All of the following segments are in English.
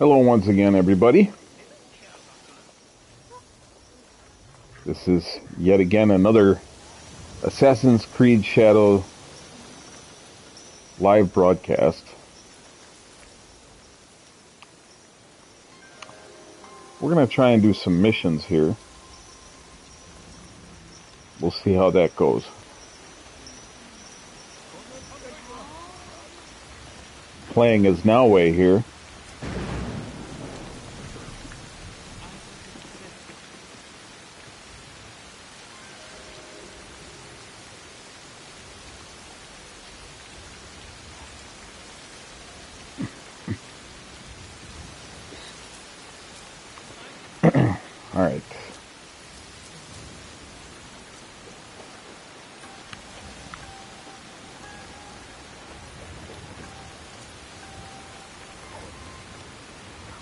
Hello once again, everybody. This is yet again another Assassin's Creed Shadow live broadcast. We're going to try and do some missions here. We'll see how that goes. Playing as Noway here. All right.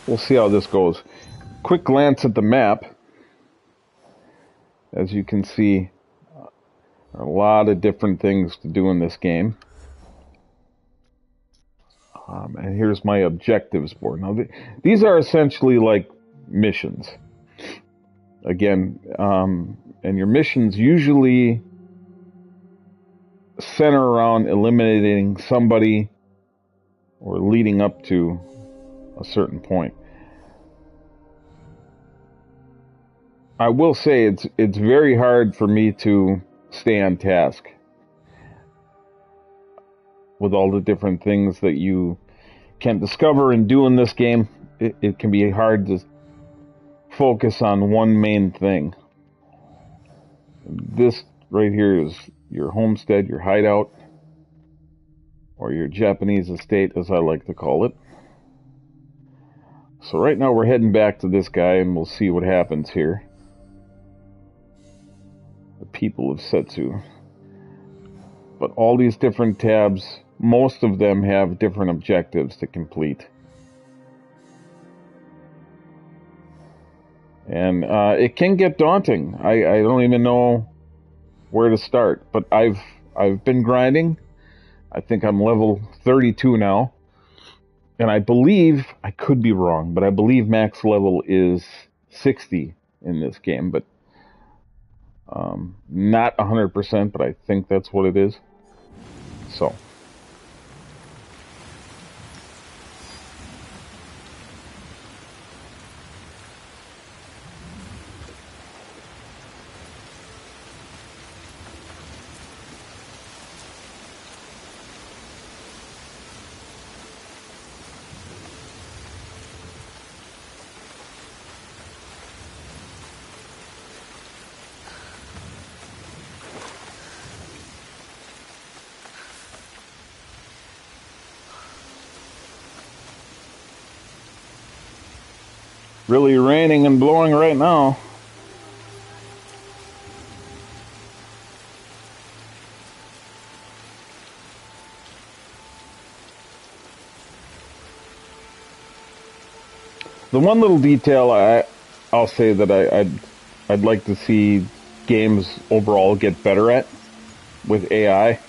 We'll see how this goes. Quick glance at the map. As you can see, a lot of different things to do in this game. And here's my objectives board. Now, these are essentially like missions. Again, and your missions usually center around eliminating somebody or leading up to a certain point. I will say it's very hard for me to stay on task with all the different things that you can discover and do in this game. It can be hard to focus on one main thing. This right here is your homestead, your hideout, or your Japanese estate, as I like to call it. So right now we're heading back to this guy, and we'll see what happens here. The people of Setsu. But all these different tabs, most of them have different objectives to complete. And it can get daunting. I don't even know where to start. But I've been grinding. I think I'm level 32 now. And I believe, I could be wrong, but I believe max level is 60 in this game. But not 100%, but I think that's what it is. So. Really raining and blowing right now. The one little detail I'll say that I'd like to see games overall get better at with AI.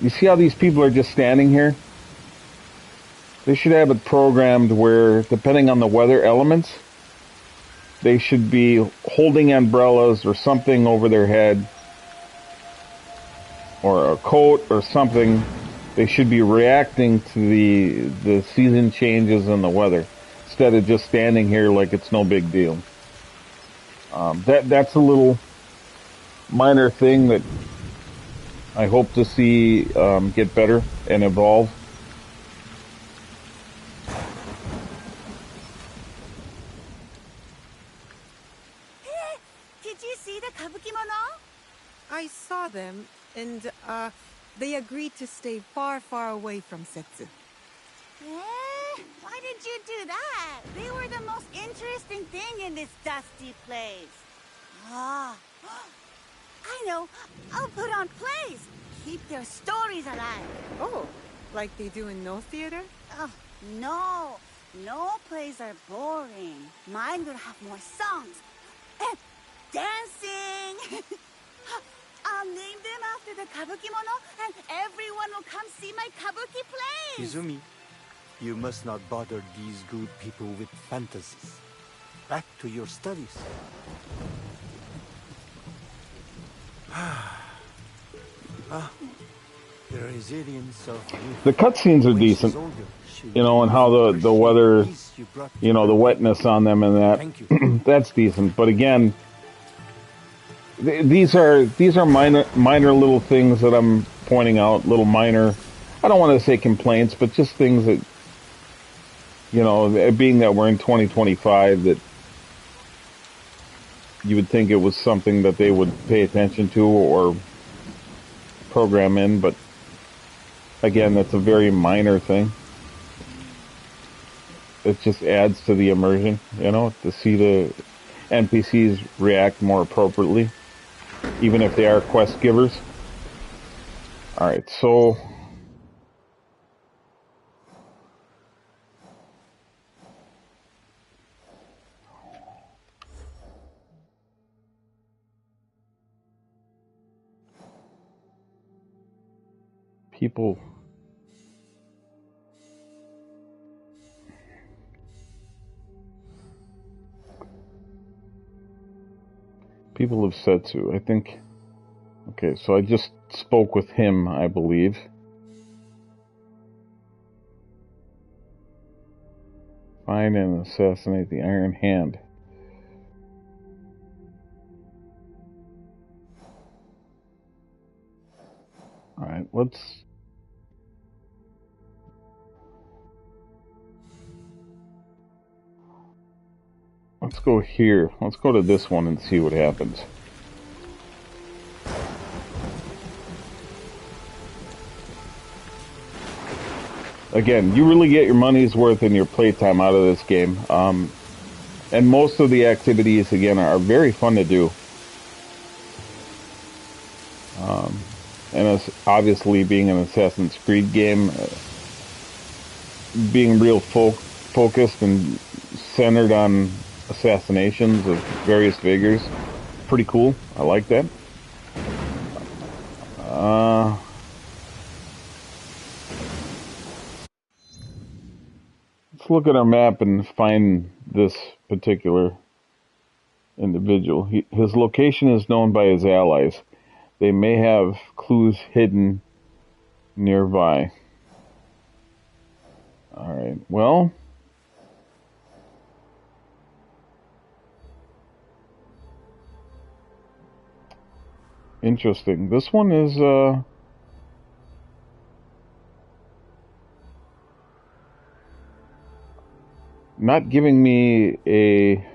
You see how these people are just standing here? They should have it programmed where, depending on the weather elements, they should be holding umbrellas or something over their head, or a coat or something. They should be reacting to the season changes in the weather, instead of just standing here like it's no big deal. That's a little minor thing that I hope to see get better and evolve. I saw them, and, they agreed to stay far, far away from Setsu. Why did you do that? They were the most interesting thing in this dusty place. I know. I'll put on plays. Keep their stories alive. Oh, like they do in no theater? Oh, no. No plays are boring. Mine will have more songs. And dancing. I'll name them after the kabukimono, and everyone will come see my kabuki plays. Izumi, You must not bother these good people with fantasies. Back to your studies. The resilience of youth. The cutscenes are When she's decent, older, she'll you know, and even how the appreciate weather, peace you brought to you know, her the people. wetness on them and that. Thank you. That's decent. But again, these are minor little things that I'm pointing out. Little minor. I don't want to say complaints, but just things that, you know, being that we're in 2025, that you would think it was something that they would pay attention to or program in, but again, that's a very minor thing. It just adds to the immersion, you know, to see the NPCs react more appropriately, even if they are quest givers. Alright, so people have said to, I think, okay, so I just spoke with him, I believe. Find and assassinate the Iron Hand. Alright, let's go here. Let's go to this one and see what happens. Again, you really get your money's worth in your playtime out of this game. And most of the activities, again, are very fun to do. And as obviously being an Assassin's Creed game, being real focused and centered on assassinations of various figures, pretty cool. I like that. Let's look at our map and find this particular individual. His location is known by his allies. They may have clues hidden nearby. Alright, well, interesting. This one is, not giving me a...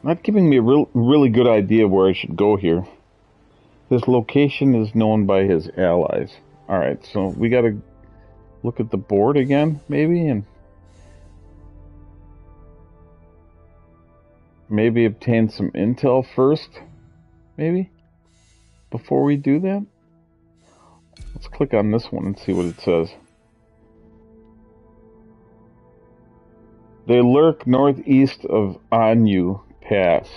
not giving me a really good idea of where I should go here. His location is known by his allies. Alright, so we gotta look at the board again, maybe, and maybe obtain some intel first, maybe, before we do that. Let's click on this one and see what it says. They lurk northeast of Anyu Pass.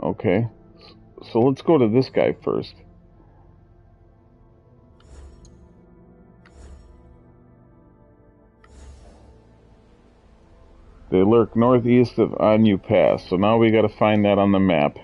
Okay, so let's go to this guy first. They lurk northeast of Anyu Pass. So now we gotta find that on the map.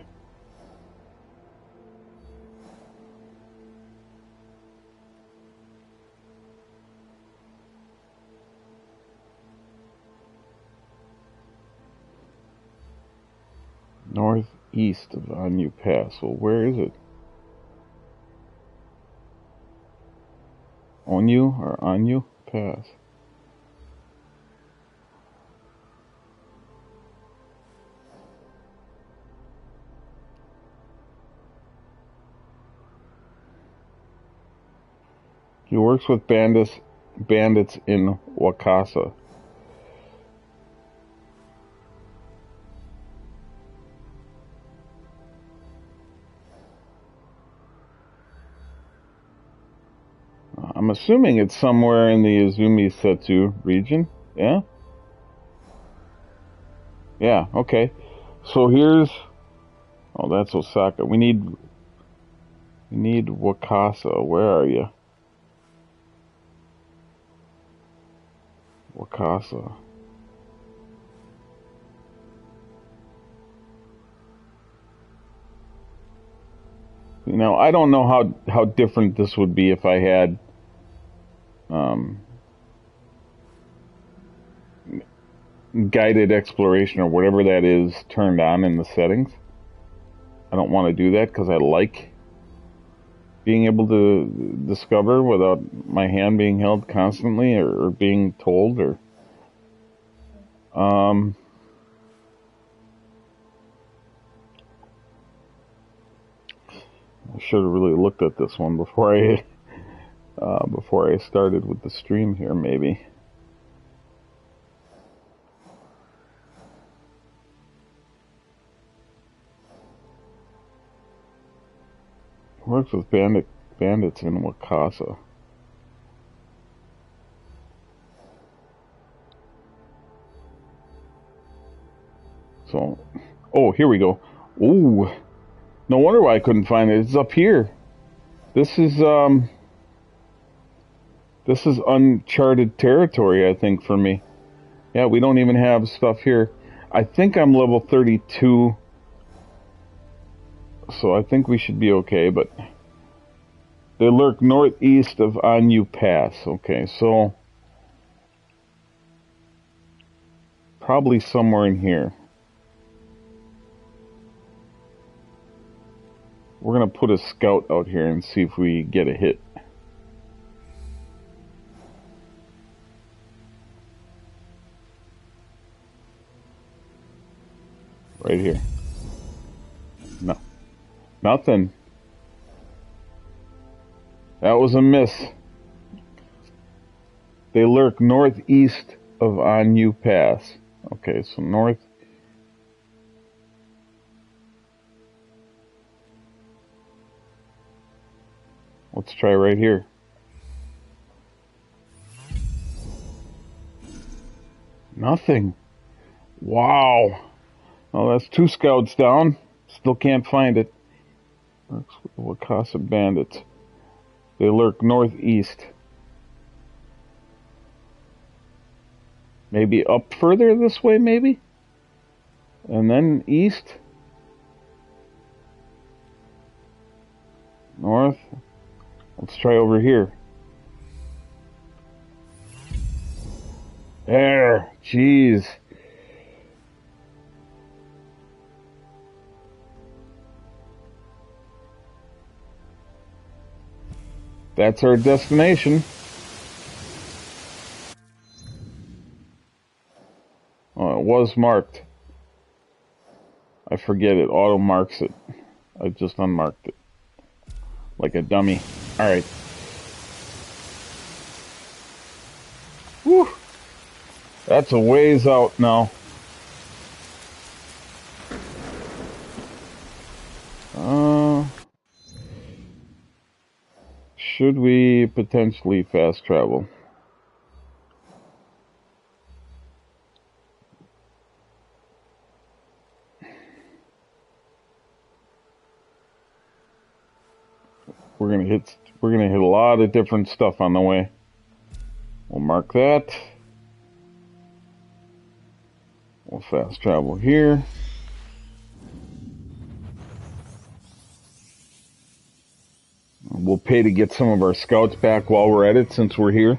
Northeast of Anyu Pass. Well, where is it? Onyu or Anyu Pass? He works with bandits in Wakasa. I'm assuming it's somewhere in the Izumi Setsu region. Yeah? Yeah, okay. So here's... oh, that's Osaka. We need We need Wakasa. Where are you? Wakasa. You know, I don't know how different this would be if I had guided exploration or whatever that is turned on in the settings. I don't want to do that because I like being able to discover without my hand being held constantly or being told or I should have really looked at this one before I started with the stream here, maybe. Works with bandits in Wakasa. So, oh, here we go. Ooh, no wonder why I couldn't find it. It's up here. This is uncharted territory, I think, for me. Yeah, we don't even have stuff here. I think I'm level 32, so I think we should be okay, but they lurk northeast of Anyu Pass. Okay, so probably somewhere in here. We're going to put a scout out here and see if we get a hit. Right here. No. Nothing. That was a miss. They lurk northeast of Anyu Pass. Okay, so north. Let's try right here. Nothing. Wow. Oh, that's 2 scouts down. Still can't find it. Works with the Wakasa bandits. They lurk northeast. Maybe up further this way, maybe? And then east? North? Let's try over here. There. Jeez. That's our destination. Oh, it was marked. I forget it. Auto marks it. I just unmarked it. Like a dummy. Alright. Whew. That's a ways out now. Should we potentially fast travel? We're gonna hit a lot of different stuff on the way. We'll mark that. We'll fast travel here. We'll pay to get some of our scouts back while we're at it, since we're here.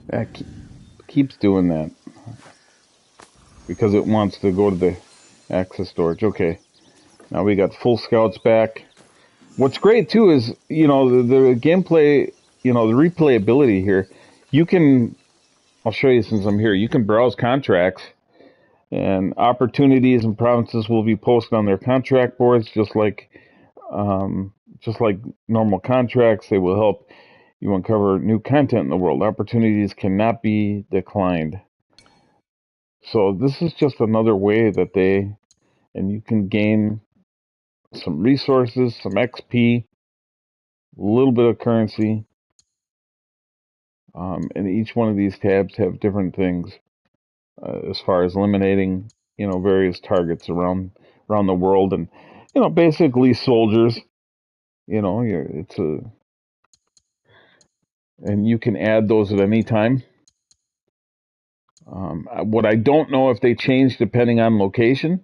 That keeps doing that because it wants to go to the access storage. Okay, now we got full scouts back. What's great too is, you know, the gameplay, you know, the replayability here. You can, I'll show you since I'm here. You can browse contracts, and opportunities and provinces will be posted on their contract boards, just like normal contracts. They will help You uncover new content in the world. Opportunities cannot be declined. So this is just another way that and you can gain some resources, some XP, a little bit of currency. And each one of these tabs have different things as far as eliminating, various targets around the world, and basically soldiers. And you can add those at any time. What I don't know if they change depending on location,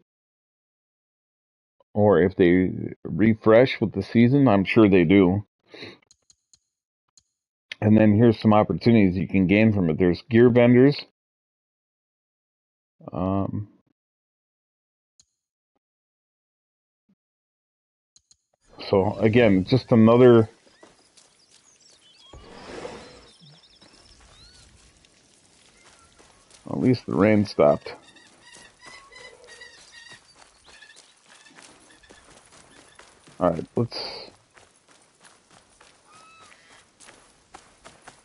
or if they refresh with the season. I'm sure they do. And then here's some opportunities you can gain from it. There's gear vendors. So again, just another. At least the rain stopped. All right,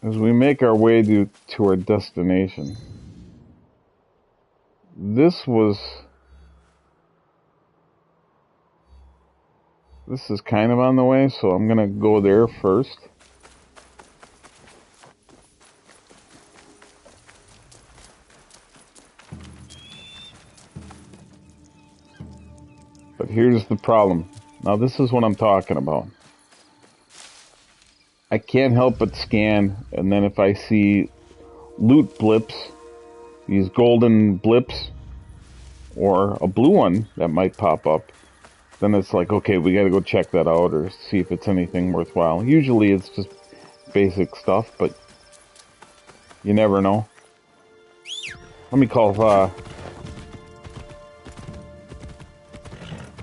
as we make our way to our destination. This is kind of on the way, so I'm gonna go there first. But here's the problem. Now this is what I'm talking about. I can't help but scan, and then if I see loot blips, these golden blips, or a blue one that might pop up, then it's like, okay, we gotta go check that out or see if it's anything worthwhile. Usually it's just basic stuff, but you never know. Let me call, I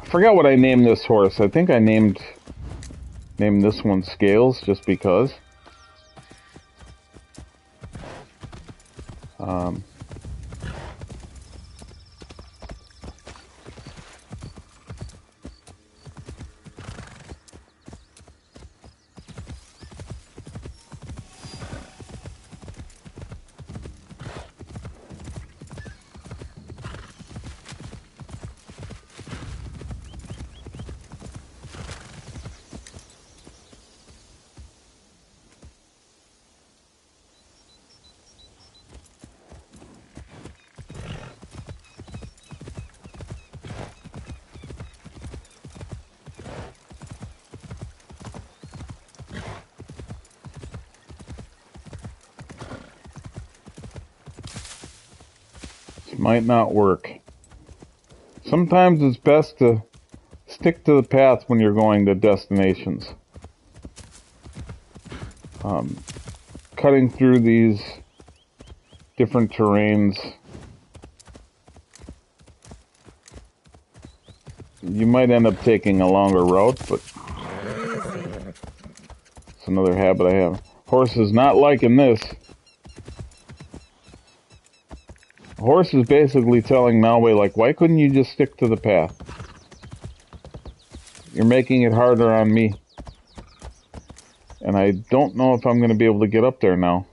forgot what I named this horse. I think I named this one Scales just because. Might not work. Sometimes it's best to stick to the path when you're going to destinations. Cutting through these different terrains, you might end up taking a longer route, but it's another habit I have. Horse is not liking this. Horse is basically telling Malway, like, why couldn't you just stick to the path? You're making it harder on me. And I don't know if I'm going to be able to get up there now.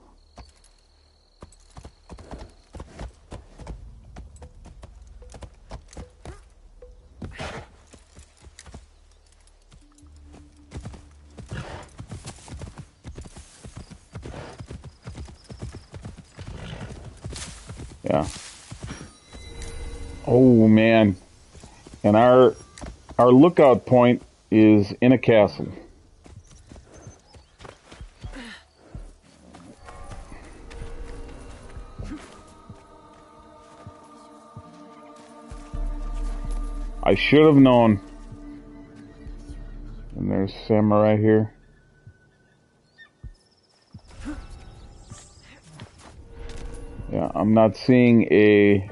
Yeah. Oh, man. And our lookout point is in a castle. I should have known. And there's Samurai here. Yeah, I'm not seeing a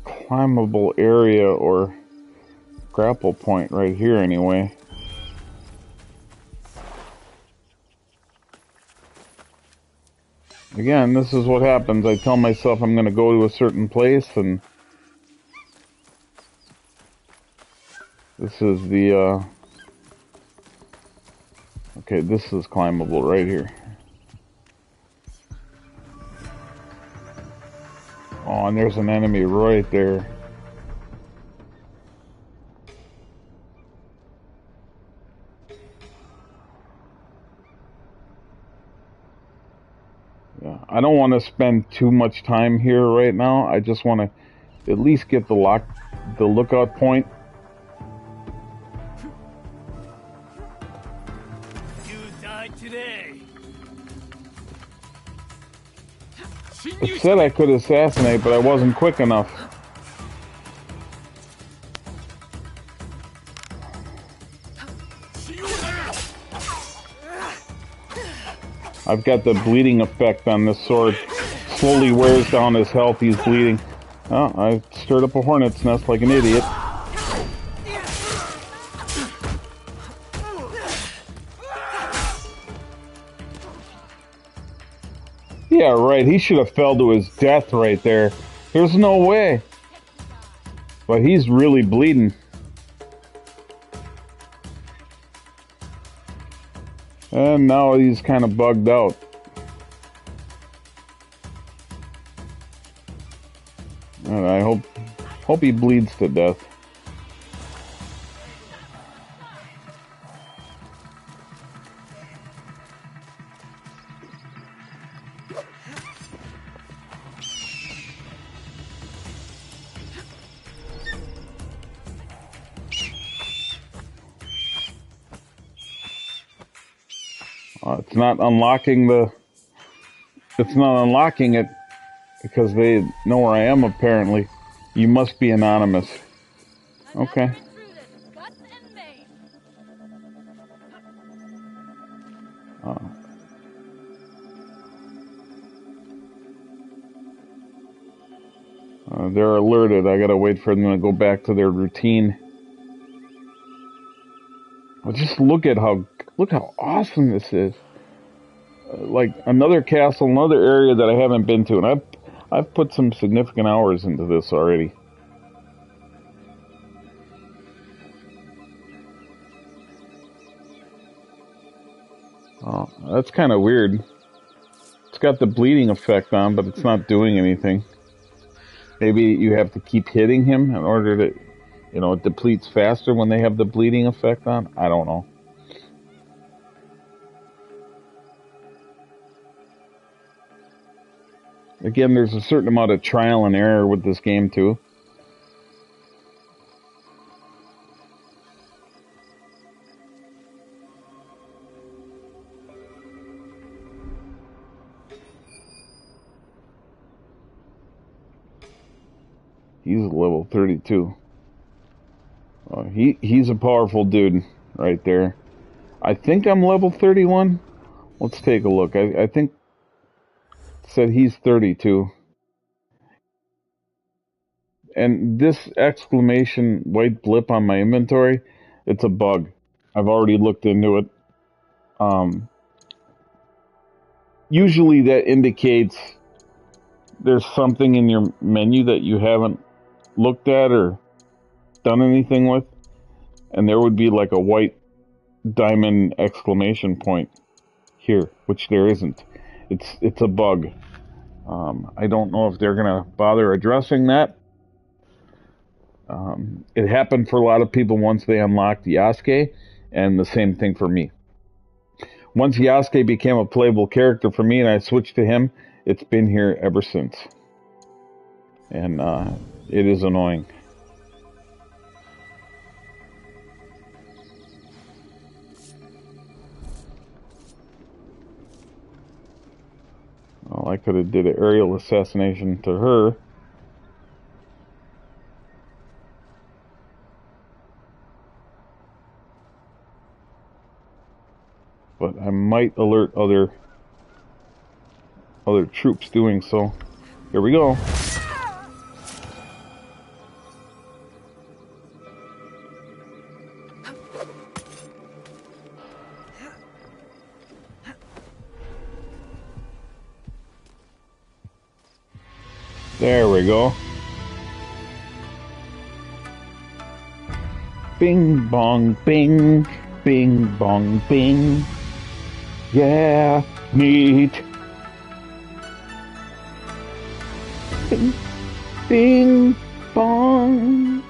climbable area or grapple point right here anyway. Again, this is what happens. I tell myself I'm going to go to a certain place, and this is the Okay, this is climbable right here. Oh, and there's an enemy right there. Yeah, I don't want to spend too much time here right now. I just want to at least get the lookout point. You died today. It said I could assassinate, but I wasn't quick enough. I've got the bleeding effect on this sword. Slowly wears down his health, he's bleeding. Oh, I stirred up a hornet's nest like an idiot. Yeah, right, he should have fell to his death right there. There's no way. But he's really bleeding. And now he's kind of bugged out. And I hope he bleeds to death. It's not unlocking it because they know where I am apparently. You must be anonymous. Okay. They're alerted. I gotta wait for them to go back to their routine. Well, just look how awesome this is. Like another castle, another area that I haven't been to, and I've put some significant hours into this already. Oh, that's kind of weird. It's got the bleeding effect on, but it's not doing anything. Maybe you have to keep hitting him in order to, it depletes faster when they have the bleeding effect on. I don't know. Again, there's a certain amount of trial and error with this game too. He's level 32. He's a powerful dude right there. I think I'm level 31. Let's take a look. I think it said he's 32. And this exclamation white blip on my inventory, it's a bug. I've already looked into it. Usually that indicates there's something in your menu that you haven't looked at or done anything with, and there would be like a white diamond exclamation point here, which there isn't. It's a bug. I don't know if they're gonna bother addressing that. It happened for a lot of people once they unlocked Yasuke, and the same thing for me. Once Yasuke became a playable character for me and I switched to him, it's been here ever since. And it is annoying. Well, I could have did an aerial assassination to her. But I might alert other troops doing so. Here we go. There we go. Bing bong bing, bing bong bing. Yeah, neat. Bing, bing, bong.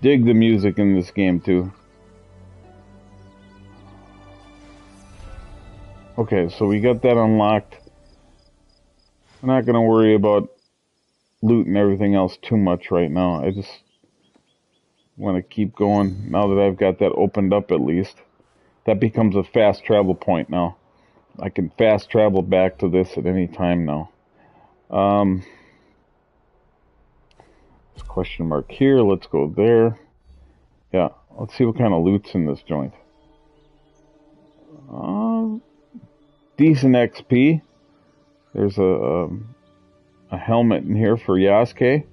Dig the music in this game too. Okay, so we got that unlocked. We're not gonna worry about loot and everything else too much right now. I just want to keep going now that I've got that opened up at least. That becomes a fast travel point now. I can fast travel back to this at any time now. There's a question mark here. Let's go there. Yeah, let's see what kind of loot's in this joint. Decent XP. There's a helmet in here for Yasuke.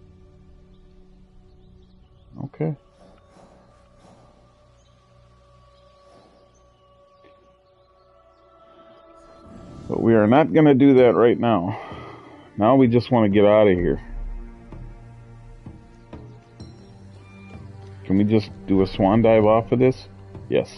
Okay. But we are not going to do that right now. Now we just want to get out of here. Can we just do a swan dive off of this? Yes.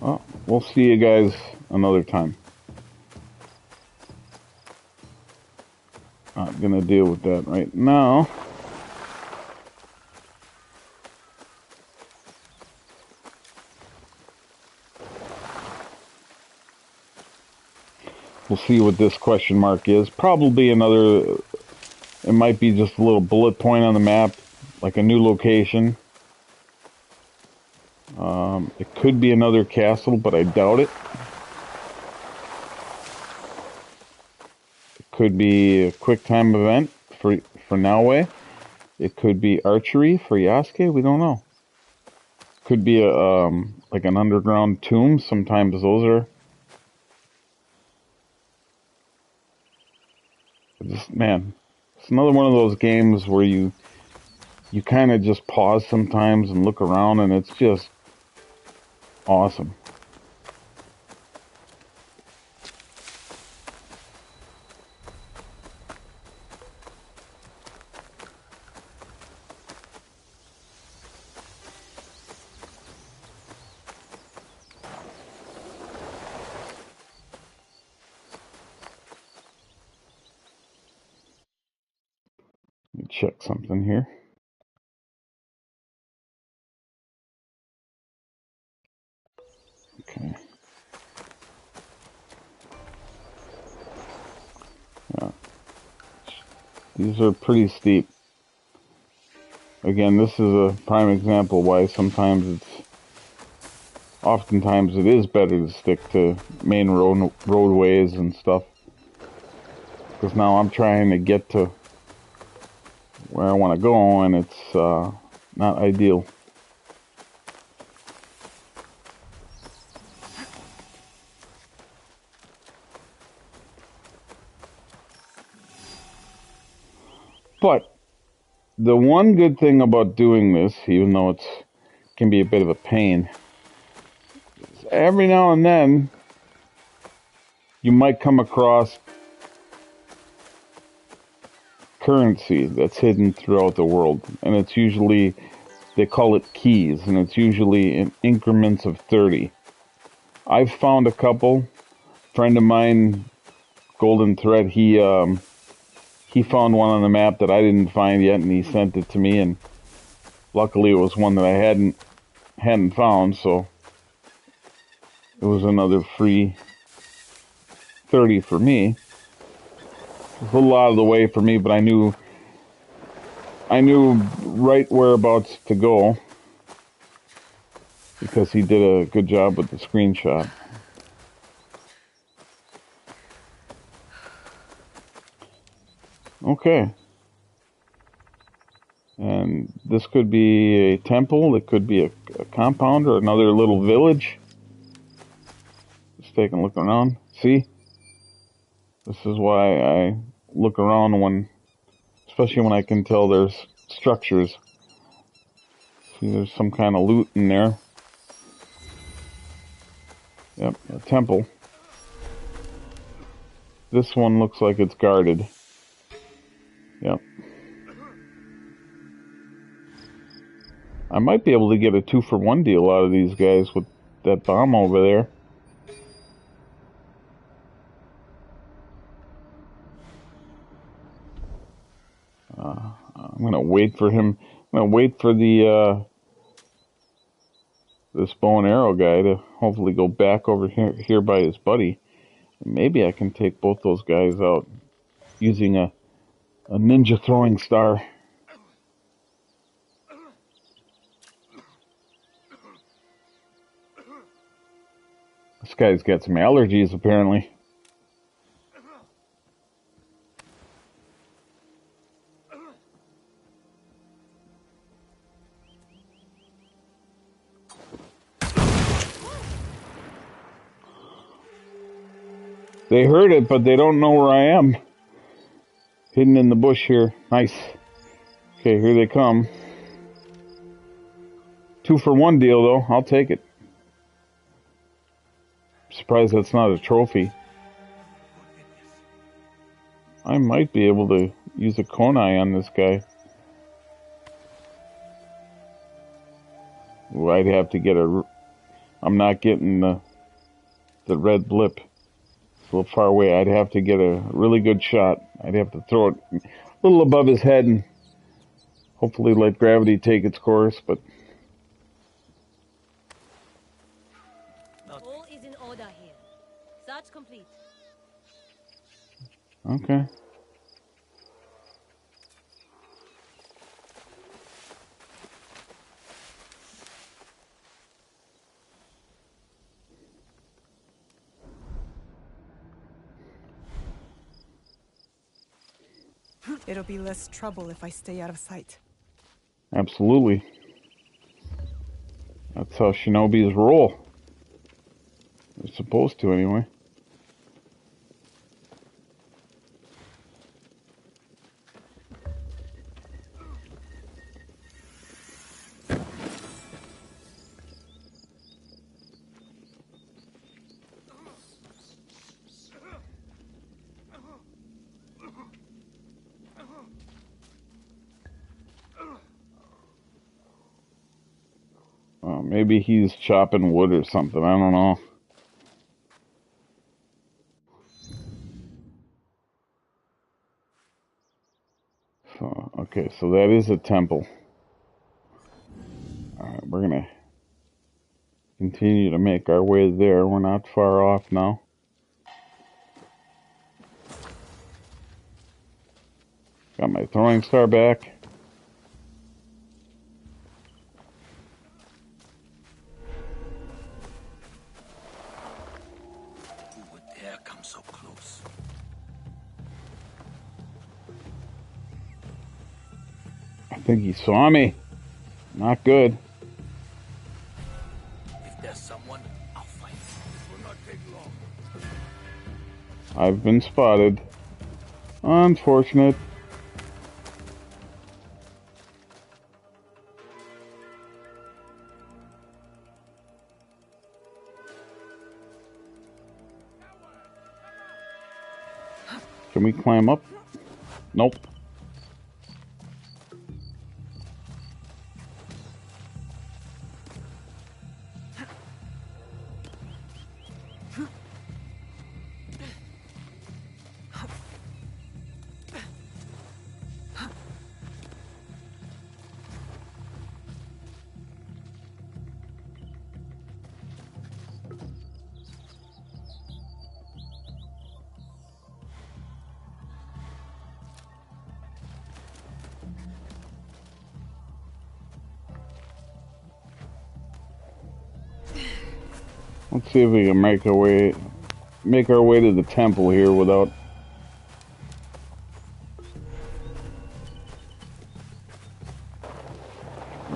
Well, we'll see you guys another time. Not gonna deal with that right now. We'll see what this question mark is. Probably another, it might be just a little bullet point on the map, like a new location. It could be another castle, but I doubt it. It could be a quick time event for Naoe. It could be archery for Yasuke. We don't know. Could be a like an underground tomb. Sometimes those are. Man, it's another one of those games where you kind of just pause sometimes and look around, and it's just awesome. Let me check something here. Okay. Yeah. These are pretty steep. Again, this is a prime example why oftentimes it is better to stick to main roadways and stuff. Because now I'm trying to get to where I want to go, and it's not ideal. But the one good thing about doing this, even though it can be a bit of a pain, is every now and then you might come across currency that's hidden throughout the world, and it's usually, they call it keys, and it's usually in increments of 30. I've found a couple. A friend of mine, Golden Thread, he found one on the map that I didn't find yet, and he sent it to me, and luckily it was one that I hadn't found, so it was another free 30 for me. It was a little out of the way for me, but I knew right whereabouts to go because he did a good job with the screenshot. Okay. And this could be a temple, it could be a compound or another little village. Just taking a look around. See? This is why I look around when, especially when I can tell there's structures. See, there's some kind of loot in there. Yep, a temple. This one looks like it's guarded. Yep. I might be able to get a 2-for-1 deal out of these guys with that bomb over there. I'm gonna wait for him. I'm gonna wait for the this bow and arrow guy to hopefully go back over here by his buddy. Maybe I can take both those guys out using a ninja throwing star. This guy's got some allergies, apparently. They heard it, but they don't know where I am. Hidden in the bush here. Nice. Okay, here they come. 2-for-1 deal, though. I'll take it. Surprised that's not a trophy. I might be able to use a kunai on this guy. Ooh, I'd have to get a... I'm not getting the red blip. It's a little far away. I'd have to get a really good shot. I'd have to throw it a little above his head and hopefully let gravity take its course, but... All is in order here. Search complete. Okay. It'll be less trouble if I stay out of sight. Absolutely. That's how shinobis roll. They're supposed to, anyway. Maybe he's chopping wood or something. I don't know. So, okay, so that is a temple. Alright, we're gonna continue to make our way there. We're not far off now. Got my throwing star back. I think he saw me. Not good. If there's someone, I'll fight. This will not take long. I've been spotted. Unfortunate. Can we climb up? Nope. Let's see if we can make our way to the temple here without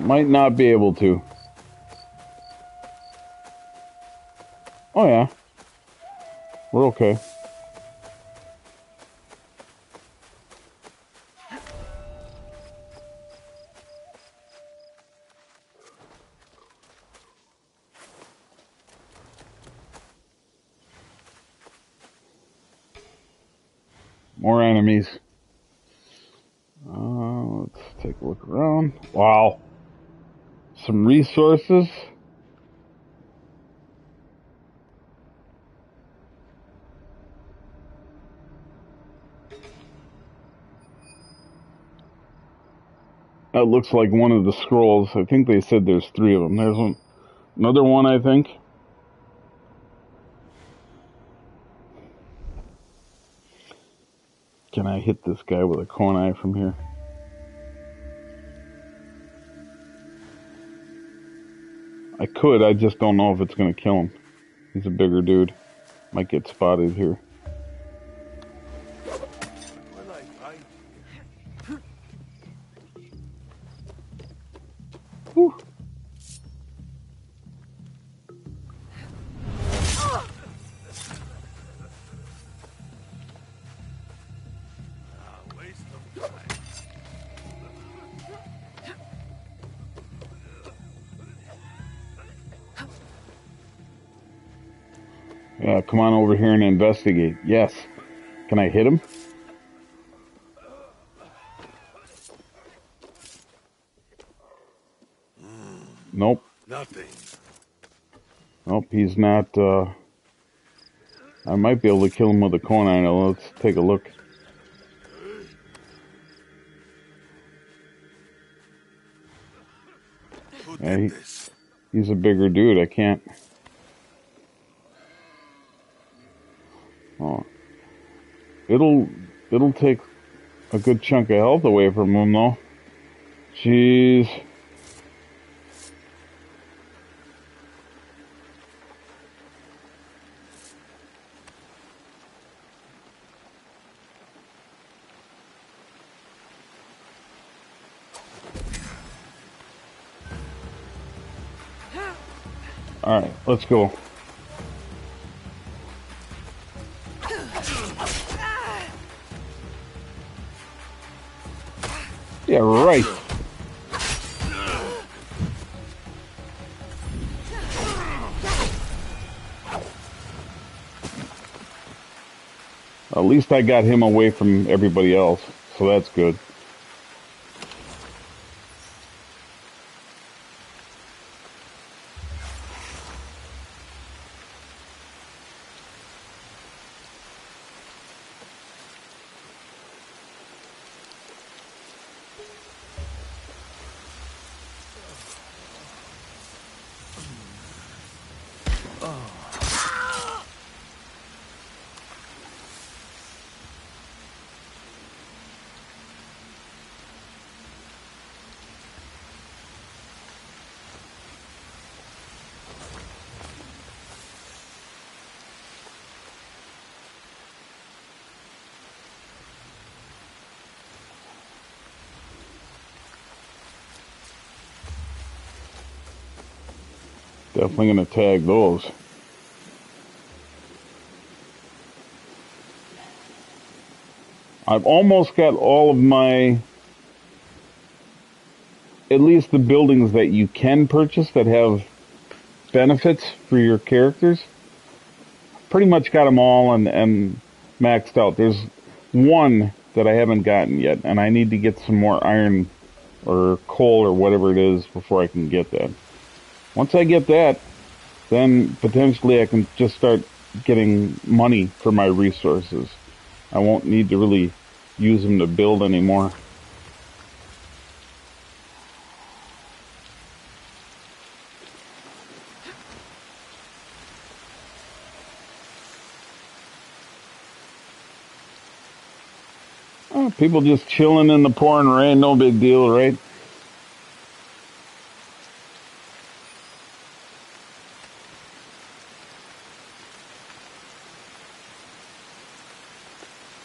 Might not be able to. Oh yeah. We're okay. More enemies. Let's take a look around. Wow. Some resources. That looks like one of the scrolls. I think they said there's 3 of them. There's one, another one, I think. Can I hit this guy with a kunai from here? I could, I just don't know if it's going to kill him. He's a bigger dude. Might get spotted here. Whew. Yeah, come on over here and investigate. Yes. Can I hit him? Nope. Nothing. Nope, he's not, I might be able to kill him with a kunai. Now let's take a look. Who Yeah, did this? he's a bigger dude. I can't. Oh. It'll take a good chunk of health away from him, though. Jeez. Alright, let's go. Yeah, right. At least I got him away from everybody else, so that's good. Definitely gonna tag those. I've almost got all of my, at least the buildings that you can purchase that have benefits for your characters. Pretty much got them all and maxed out. There's one that I haven't gotten yet, and I need to get some more iron or coal or whatever it is before I can get that. Once I get that, then potentially I can just start getting money for my resources. I won't need to really use them to build anymore. Oh, people just chilling in the pouring rain, no big deal, right?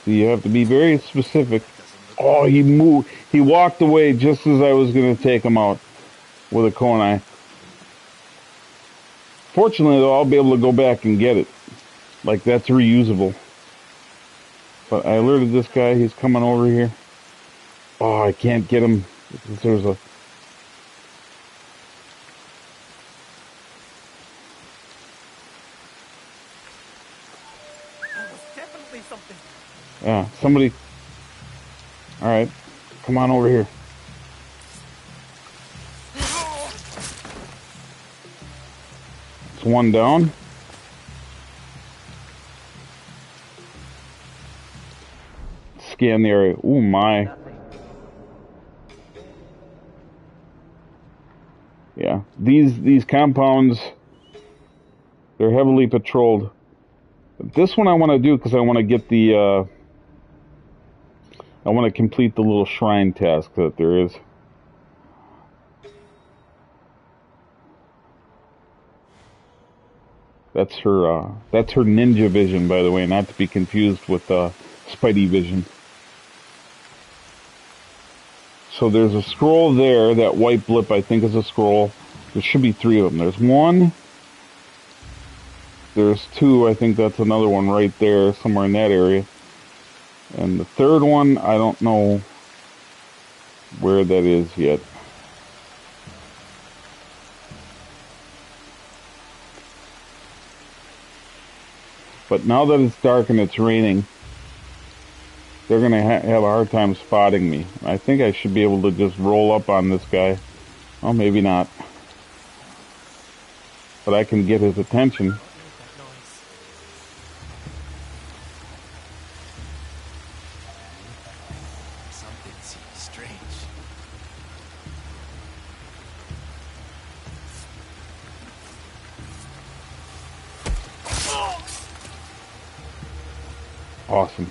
You have to be very specific. Oh, he moved. He walked away just as I was going to take him out. with a Konai. Fortunately, though, I'll be able to go back and get it. Like, that's reusable. But I alerted this guy. He's coming over here. Oh, I can't get him. There's a... That was definitely something. Yeah, somebody... Alright. Come on over here. It's one down. Scan the area. Ooh, my. Yeah, these compounds, they're heavily patrolled. This one I want to do because I want to get the, I want to complete the little shrine task that there is. That's her ninja vision, by the way, not to be confused with Spidey vision. So there's a scroll there. That white blip, I think, is a scroll. There should be 3 of them. There's one. There's 2. I think that's another one right there, somewhere in that area. And the 3rd one, I don't know where that is yet. But now that it's dark and it's raining, they're going to have a hard time spotting me. I think I should be able to just roll up on this guy. Oh, maybe not. But I can get his attention. Something seems strange. Awesome.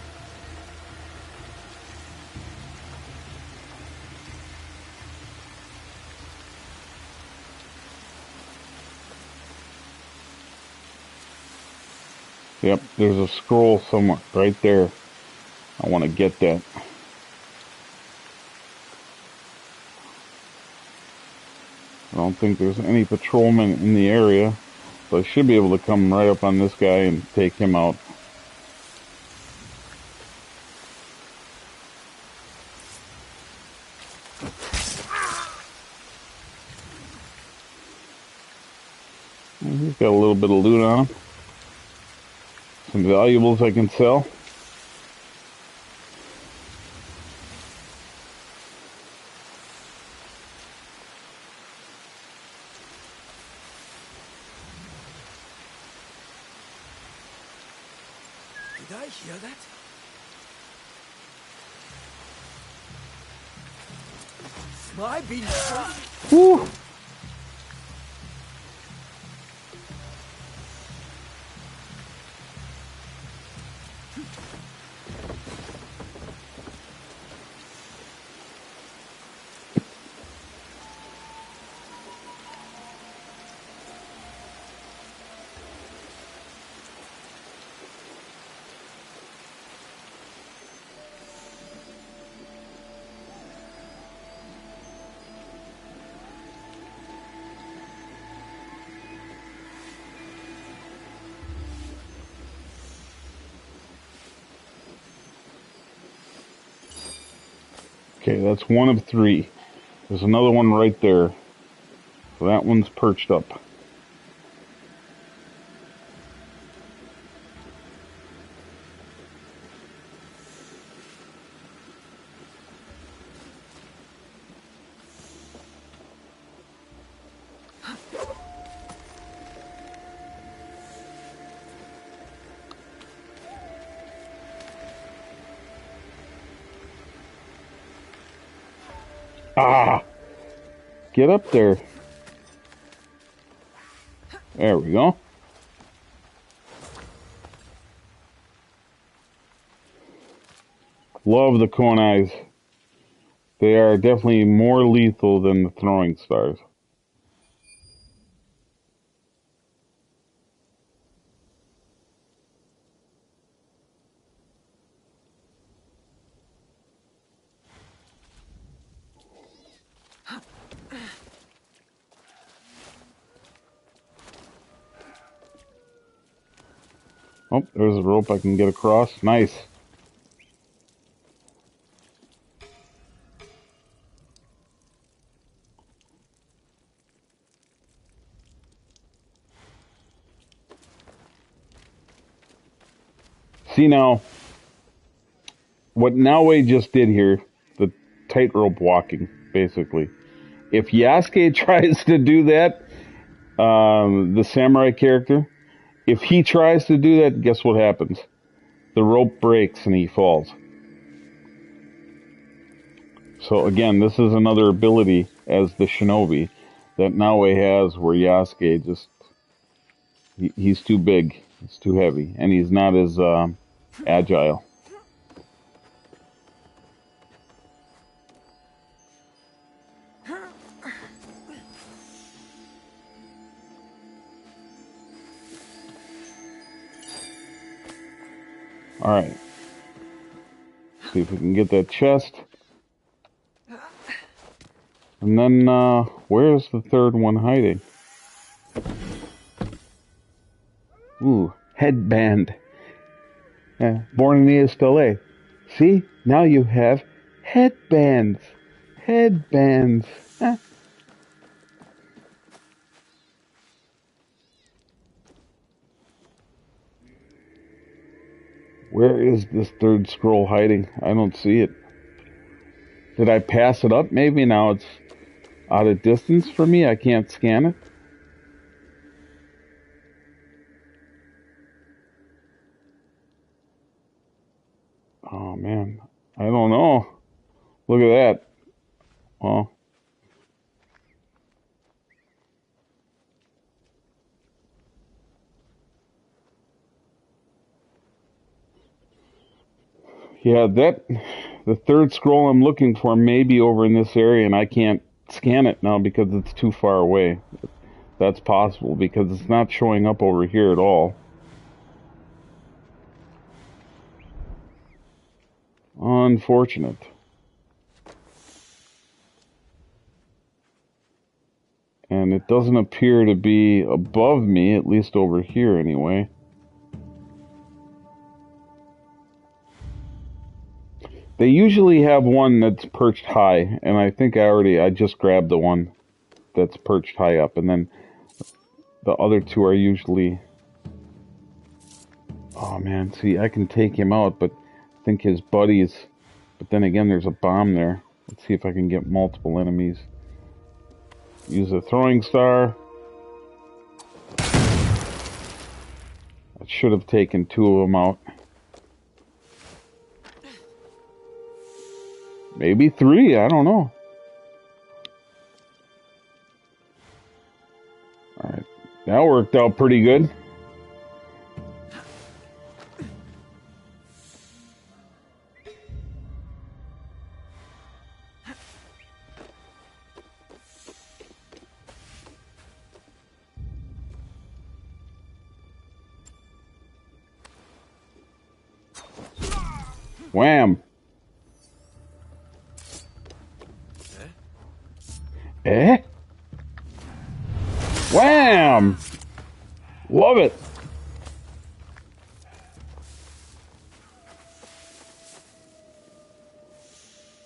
Yep, there's a scroll somewhere right there. I want to get that. I don't think there's any patrolmen in the area, so I should be able to come right up on this guy and take him out. He's got a little bit of loot on him. Some valuables I can sell. Did I hear that? Am I being crazy? Whew. Okay, that's one of 3. There's another one right there. So that one's perched up. Ah! Get up there. There we go. Love the Konais. They are definitely more lethal than the throwing stars. Oh, there's a rope I can get across. Nice. See now, what Naue just did here, the tightrope walking, basically. If Yasuke tries to do that, the samurai character, if he tries to do that, guess what happens? The rope breaks and he falls. So again, this is another ability as the shinobi that Naue has where Yasuke just, he's too big, he's too heavy, and he's not as agile. Alright. See if we can get that chest. And then, where's the third one hiding? Ooh, headband. Born in the Estelle. See? Now you have headbands. Headbands. Where is this third scroll hiding? I don't see it. Did I pass it up? Maybe now it's out of distance for me. I can't scan it. Oh man, I don't know. Look at that. Oh. Yeah, the third scroll I'm looking for may be over in this area, and I can't scan it now because it's too far away. That's possible because it's not showing up over here at all. Unfortunate. And it doesn't appear to be above me, at least over here anyway. They usually have one that's perched high, and I think I just grabbed the one that's perched high up, and then the other two are usually... Oh man, see, I can take him out, but I think his buddies... But then again, there's a bomb there. Let's see if I can get multiple enemies. Use a throwing star. I should have taken two of them out. Maybe three, I don't know. Alright, that worked out pretty good. Wham! Eh? Wham! Love it!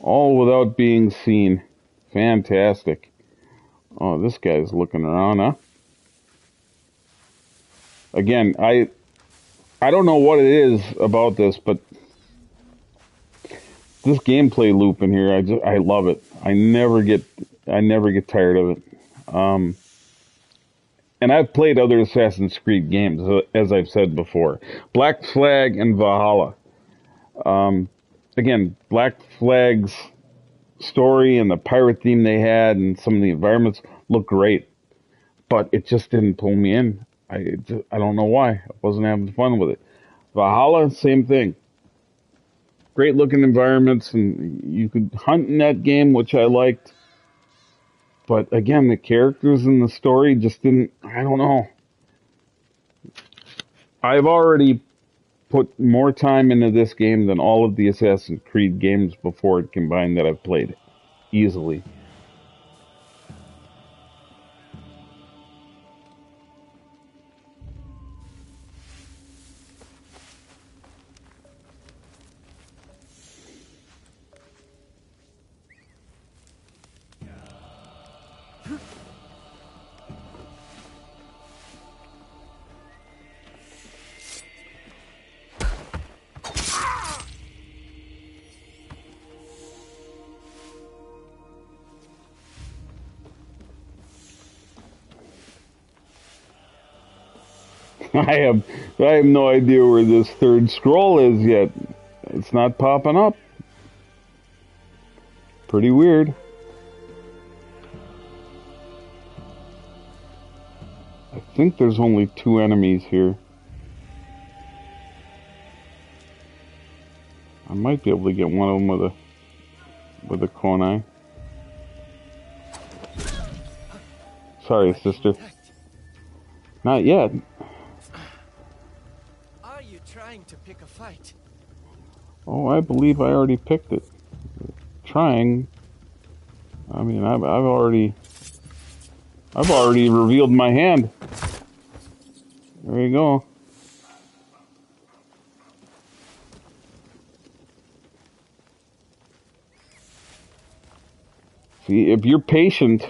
All without being seen. Fantastic. Oh, this guy's looking around, huh? Again, I don't know what it is about this, but this gameplay loop in here, I love it. I never get tired of it. And I've played other Assassin's Creed games, as I've said before. Black Flag and Valhalla. Again, Black Flag's story and the pirate theme they had and some of the environments look great. But it just didn't pull me in. I don't know why. I wasn't having fun with it. Valhalla, same thing. Great looking environments, and you could hunt in that game, which I liked. But again, the characters in the story just didn't, I don't know. I've already put more time into this game than all of the Assassin's Creed games before it combined that I've played. Easily. I have no idea where this third scroll is yet. It's not popping up. Pretty weird. I think there's only 2 enemies here. I might be able to get one of them with a kunai. Sorry, sister. Not yet. Are you trying to pick a fight? Oh, I believe I already picked it. Trying. I mean, I've already revealed my hand. There you go. See, if you're patient,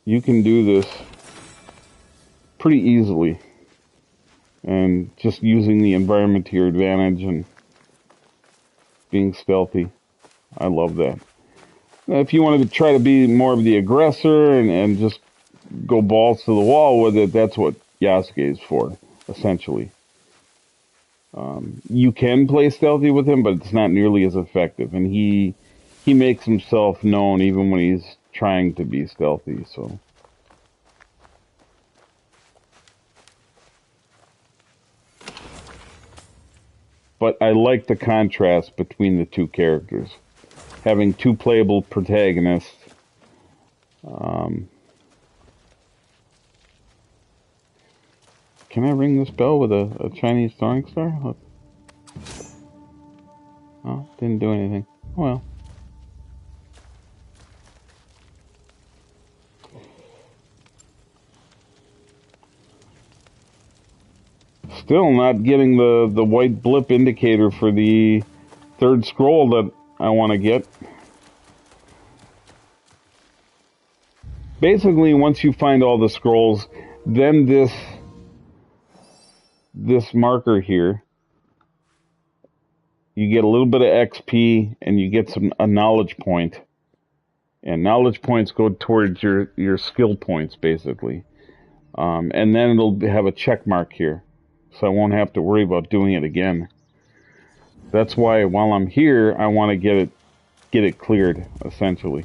you can do this pretty easily. And just using the environment to your advantage and being stealthy. I love that. If you wanted to try to be more of the aggressor and just go balls to the wall with it, that's what Yasuke is for, essentially. You can play stealthy with him, but it's not nearly as effective. And he makes himself known even when he's trying to be stealthy, so... But I like the contrast between the 2 characters. Having 2 playable protagonists. Can I ring this bell with a Chinese throwing star? Look. Oh, didn't do anything. Well. Still not getting the white blip indicator for the 3rd scroll that I want to get. Basically, once you find all the scrolls, then this marker here, you get a little bit of XP and you get a knowledge point. And knowledge points go towards your skill points, basically. And then it'll have a check mark here. So I won't have to worry about doing it again. That's why while I'm here, I want to get it cleared, essentially.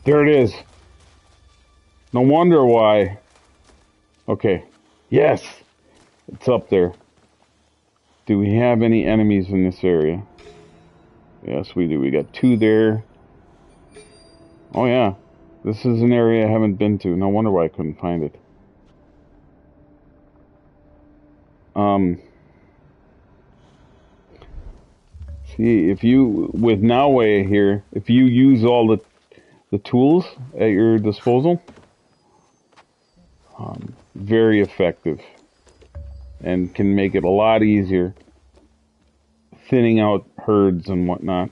There it is. No wonder why. Okay. Yes! It's up there. Do we have any enemies in this area? Yes, we do. We got 2 there. Oh yeah, this is an area I haven't been to. No wonder why I couldn't find it. See, if you, with Naue here, if you use all the tools at your disposal, very effective. And can make it a lot easier. Thinning out herds and whatnot.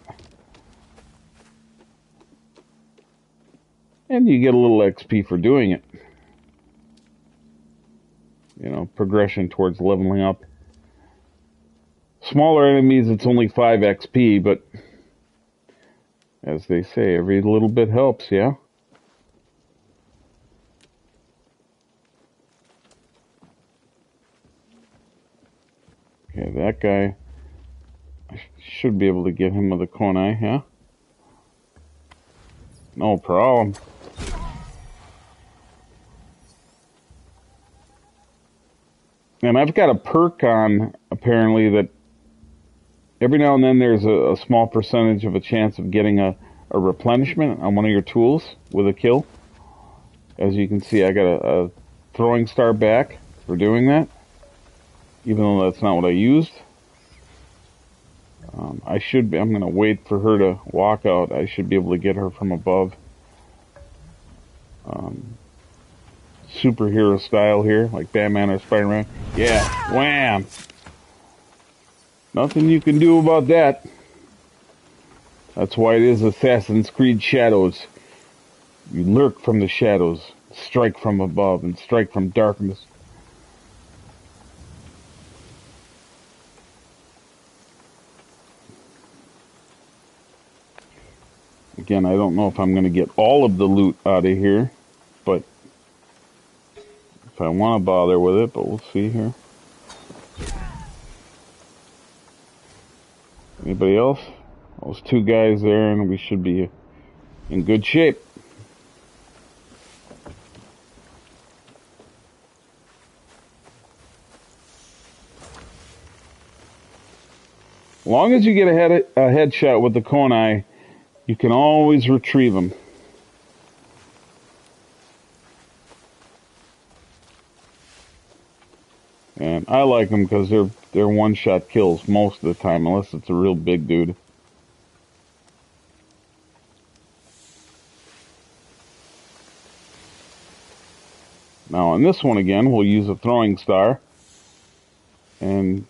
And you get a little XP for doing it. You know, progression towards leveling up. Smaller enemies, it's only 5 XP, but as they say, every little bit helps, yeah? Okay, that guy, I should be able to get him with a kunai, yeah? No problem. And I've got a perk on, apparently, that every now and then there's a small percentage of a chance of getting a replenishment on one of your tools with a kill. As you can see, I got a throwing star back for doing that, even though that's not what I used. I'm going to wait for her to walk out. I should be able to get her from above. superhero style here, like Batman or Spider-Man. Yeah, wham! Nothing you can do about that. That's why it is Assassin's Creed Shadows. You lurk from the shadows, strike from above, and strike from darkness. Again, I don't know if I'm going to get all of the loot out of here, but if I want to bother with it, but we'll see here. Anybody else? Those two guys there, and we should be in good shape. As long as you get a headshot with the Konai, you can always retrieve them. And I like them because they're one-shot kills most of the time, unless it's a real big dude. Now on this one again, we'll use a throwing star and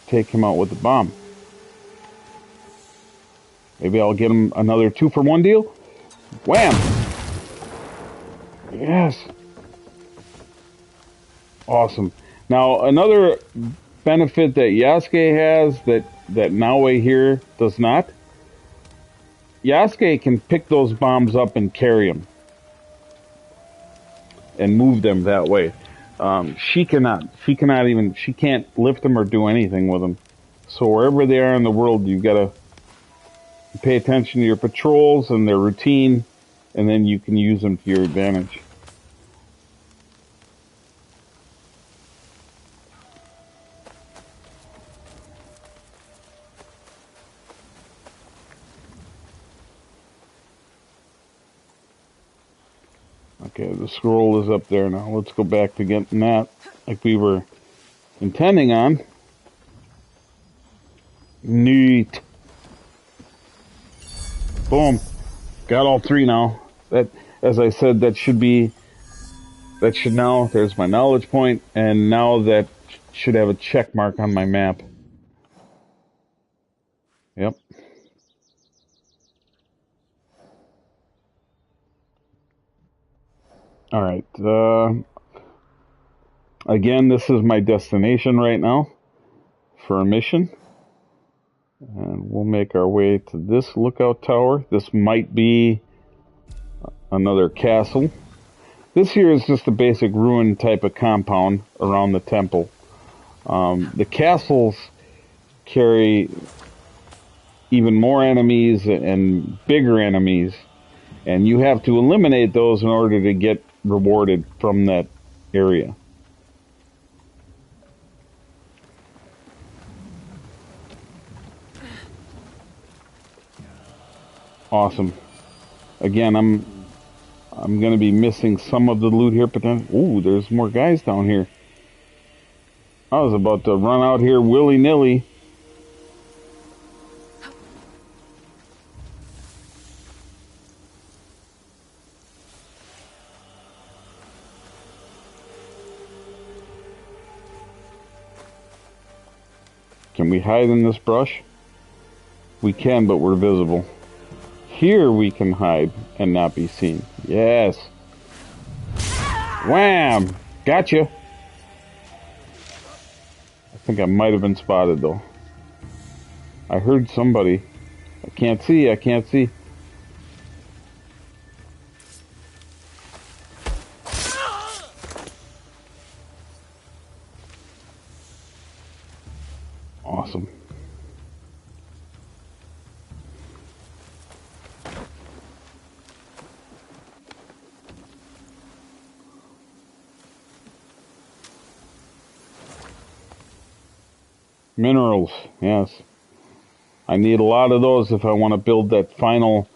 take him out with the bomb. Maybe I'll get him another 2-for-1 deal. Wham! Yes. Awesome. Now, another benefit that Yasuke has that Naue here does not. Yasuke can pick those bombs up and carry them. And move them that way. She cannot. She can't lift them or do anything with them. So wherever they are in the world, you've got to pay attention to your patrols and their routine, and then you can use them to your advantage. Okay, the scroll is up there now. Let's go back to getting that like we were intending on. Neat. Boom. Got all three now. That, as I said, that should now, there's my knowledge point, and now that should have a check mark on my map. Yep. Alright, again, this is my destination right now for a mission. And we'll make our way to this lookout tower. This might be another castle. This here is just a basic ruin type of compound around the temple. The castles carry even more enemies and bigger enemies, and you have to eliminate those in order to get rewarded from that area. Awesome. Again, I'm going to be missing some of the loot here, but then, ooh, there's more guys down here. I was about to run out here willy-nilly. Can we hide in this brush? We can, but we're visible. Here we can hide and not be seen. Yes. Wham! Gotcha. I think I might have been spotted, though. I heard somebody. I can't see. Awesome. Minerals, yes. I need a lot of those if I want to build that final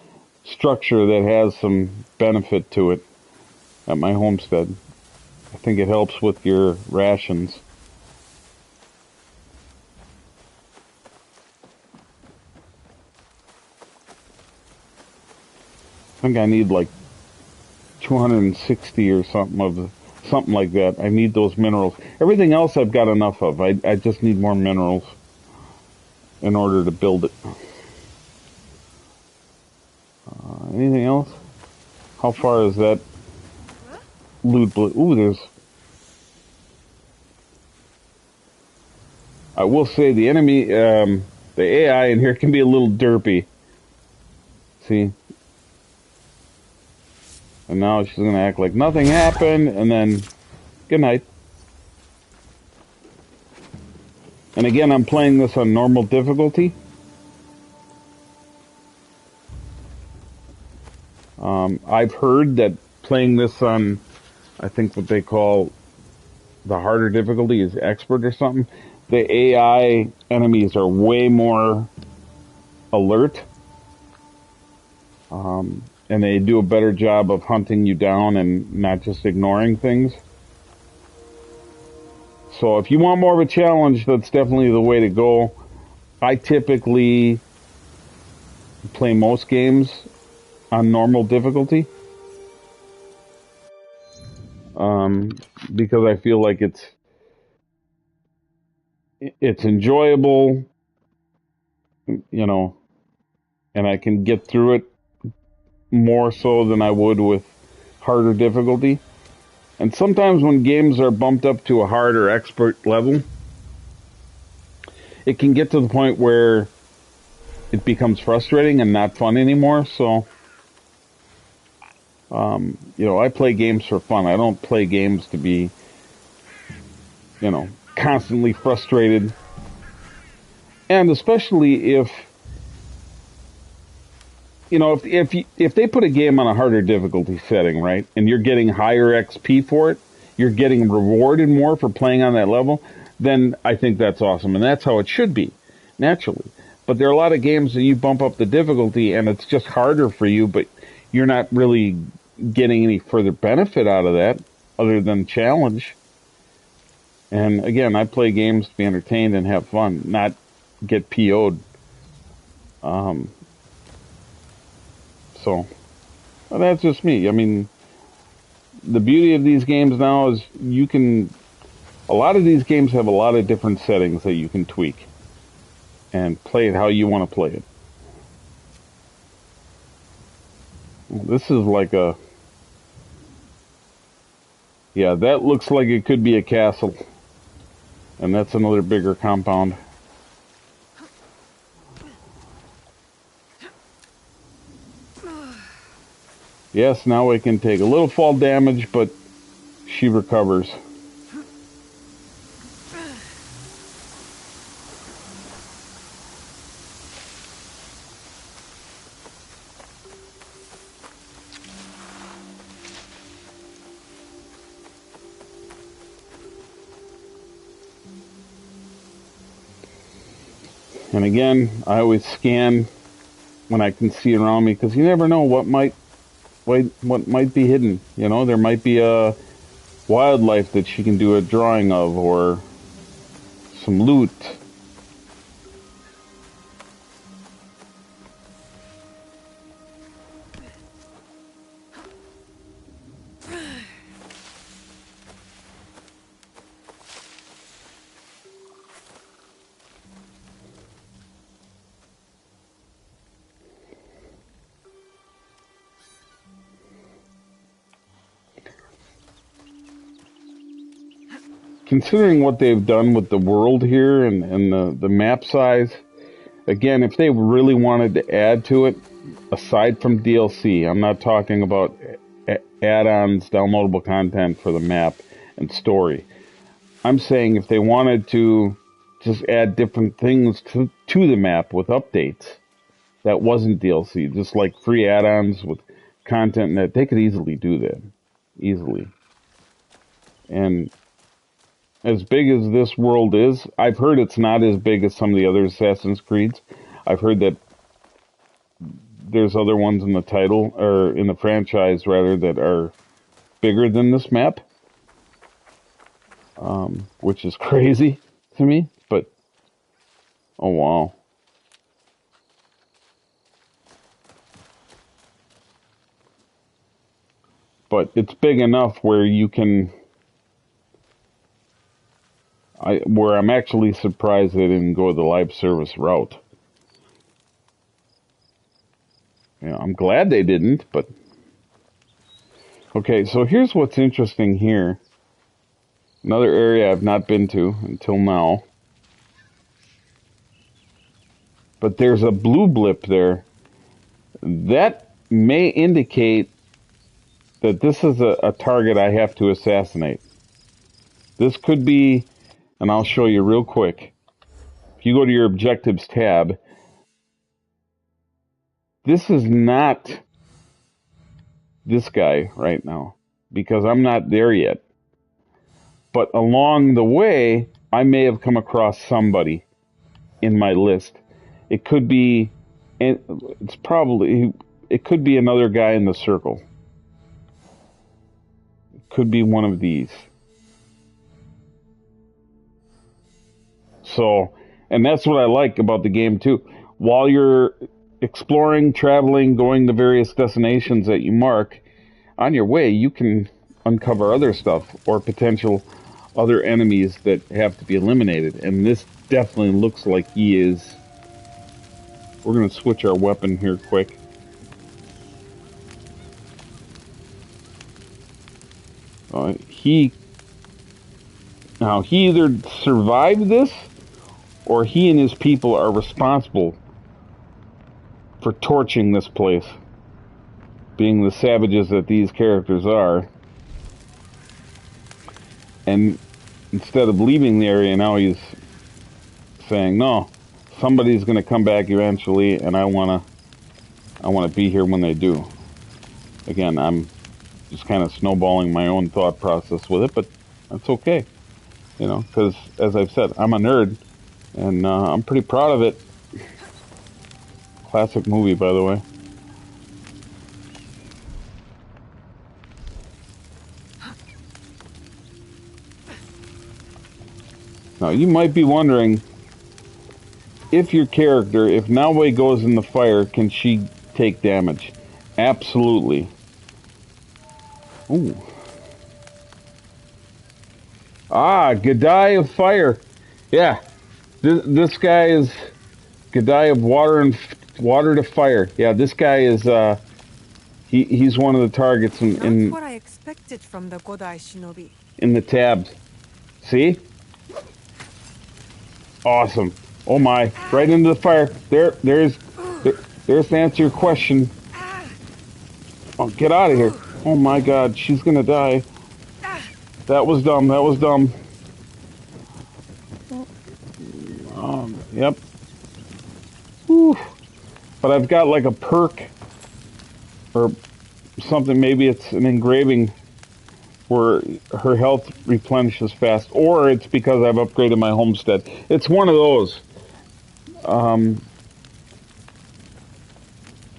structure that has some benefit to it at my homestead. I think it helps with your rations. I think I need like 260 or something like that. I need those minerals. Everything else I've got enough of. I just need more minerals in order to build it. Anything else? How far is that loot? Ooh, there's... I will say the enemy, the AI in here can be a little derpy. See? And now she's going to act like nothing happened, and then, good night. And again, I'm playing this on normal difficulty. I've heard that playing this on, I think what they call the harder difficulty is expert or something. The AI enemies are way more alert. And they do a better job of hunting you down and not just ignoring things. So if you want more of a challenge, that's definitely the way to go. I typically play most games on normal difficulty. Because I feel like it's enjoyable, you know, and I can get through it more so than I would with harder difficulty. And sometimes when games are bumped up to a hard or expert level, it can get to the point where it becomes frustrating and not fun anymore. So, you know, I play games for fun. I don't play games to be, you know, constantly frustrated. And especially if, you know, if they put a game on a harder difficulty setting, right, and you're getting higher XP for it, you're getting rewarded more for playing on that level, then I think that's awesome. And that's how it should be, naturally. But there are a lot of games that you bump up the difficulty and it's just harder for you, but you're not really getting any further benefit out of that other than challenge. And again, I play games to be entertained and have fun, not get PO'd. So, well, that's just me. I mean, the beauty of these games now is a lot of these games have a lot of different settings that you can tweak and play it how you want to play it. This is like yeah, that looks like it could be a castle. And that's another bigger compound. Yes, now we can take a little fall damage, but she recovers. And again, I always scan when I can see around me, because you never know what might be hidden. You know, there might be a wildlife that she can do a drawing of, or some loot. Considering what they've done with the world here and the map size, again, if they really wanted to add to it, aside from DLC, I'm not talking about add-ons, downloadable content for the map and story. I'm saying if they wanted to just add different things to the map with updates that wasn't DLC, just like free add-ons with content that they could easily do that. Easily. And as big as this world is, I've heard it's not as big as some of the other Assassin's Creeds. I've heard that there's other ones in the title, or in the franchise rather, that are bigger than this map, which is crazy to me, but oh wow. but it's big enough where you can. Where I'm actually surprised they didn't go the live service route. You know, I'm glad they didn't, but okay. So here's what's interesting here. Another area I've not been to until now. But there's a blue blip there. That may indicate that this is a target I have to assassinate. This could be, and I'll show you real quick. If you go to your objectives tab, this is not this guy right now because I'm not there yet. But along the way, I may have come across somebody in my list. It could be, it could be another guy in the circle. It could be one of these. So, and that's what I like about the game too. While you're exploring, traveling, going to various destinations that you mark, on your way you can uncover other stuff or potential other enemies that have to be eliminated. And this definitely looks like he is. We're going to switch our weapon here quick. He either survived this or he and his people are responsible for torching this place, being the savages that these characters are. And instead of leaving the area, now he's saying, no, somebody's going to come back eventually, and I want to be here when they do. Again, I'm just kind of snowballing my own thought process with it, but that's okay. You know, because as I've said, I'm a nerd, and I'm pretty proud of it. Classic movie, by the way. Now, you might be wondering if your character, if Naoe goes in the fire, can she take damage? Absolutely. Ooh. Ah, Gadai of Fire. Yeah. This guy is Gadai of Water to Fire. Yeah, this guy is, he's one of the targets in what I expected from the Godai Shinobi. In the tabs. See? Awesome. Oh my. Right into the fire. There's to answer your question. Oh, get out of here. Oh my god, she's gonna die. That was dumb. Yep. Whew. But I've got like a perk or something, maybe it's an engraving where her health replenishes fast, or it's because I've upgraded my homestead. It's one of those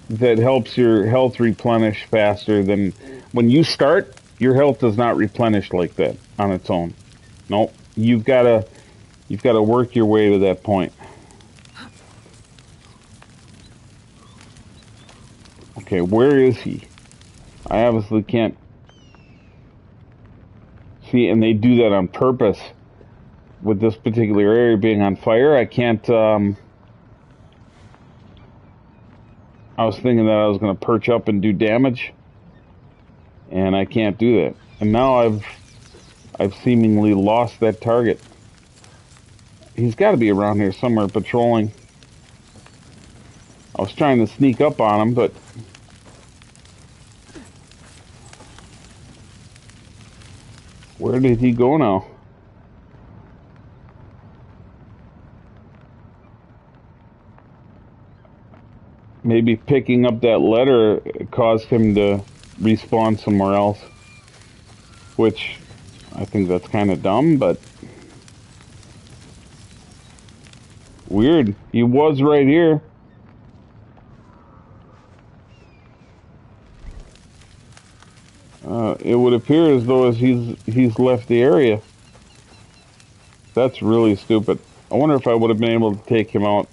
that helps your health replenish faster than when you start. Your health does not replenish like that on its own. Nope, you've got to work your way to that point. Okay, where is he? I obviously can't see, and they do that on purpose with this particular area being on fire. I can't, I was thinking that I was going to perch up and do damage, and I can't do that. And now I've seemingly lost that target. He's got to be around here somewhere patrolling. I was trying to sneak up on him, but where did he go now? Maybe picking up that letter caused him to respawn somewhere else. Which, I think that's kind of dumb, but weird. He was right here. It would appear as though he's left the area. That's really stupid. I wonder if I would have been able to take him out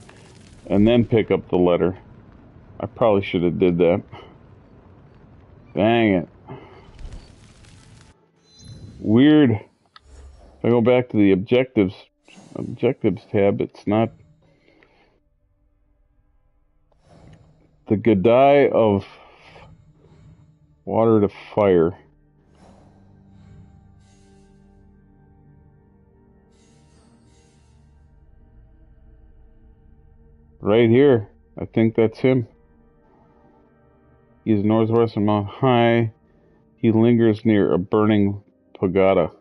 and then pick up the letter. I probably should have did that. Dang it. Weird. If I go back to the objectives tab, it's not the Gadai of water to fire. Right here. I think that's him. He's northwest of Mount High. He lingers near a burning pagoda.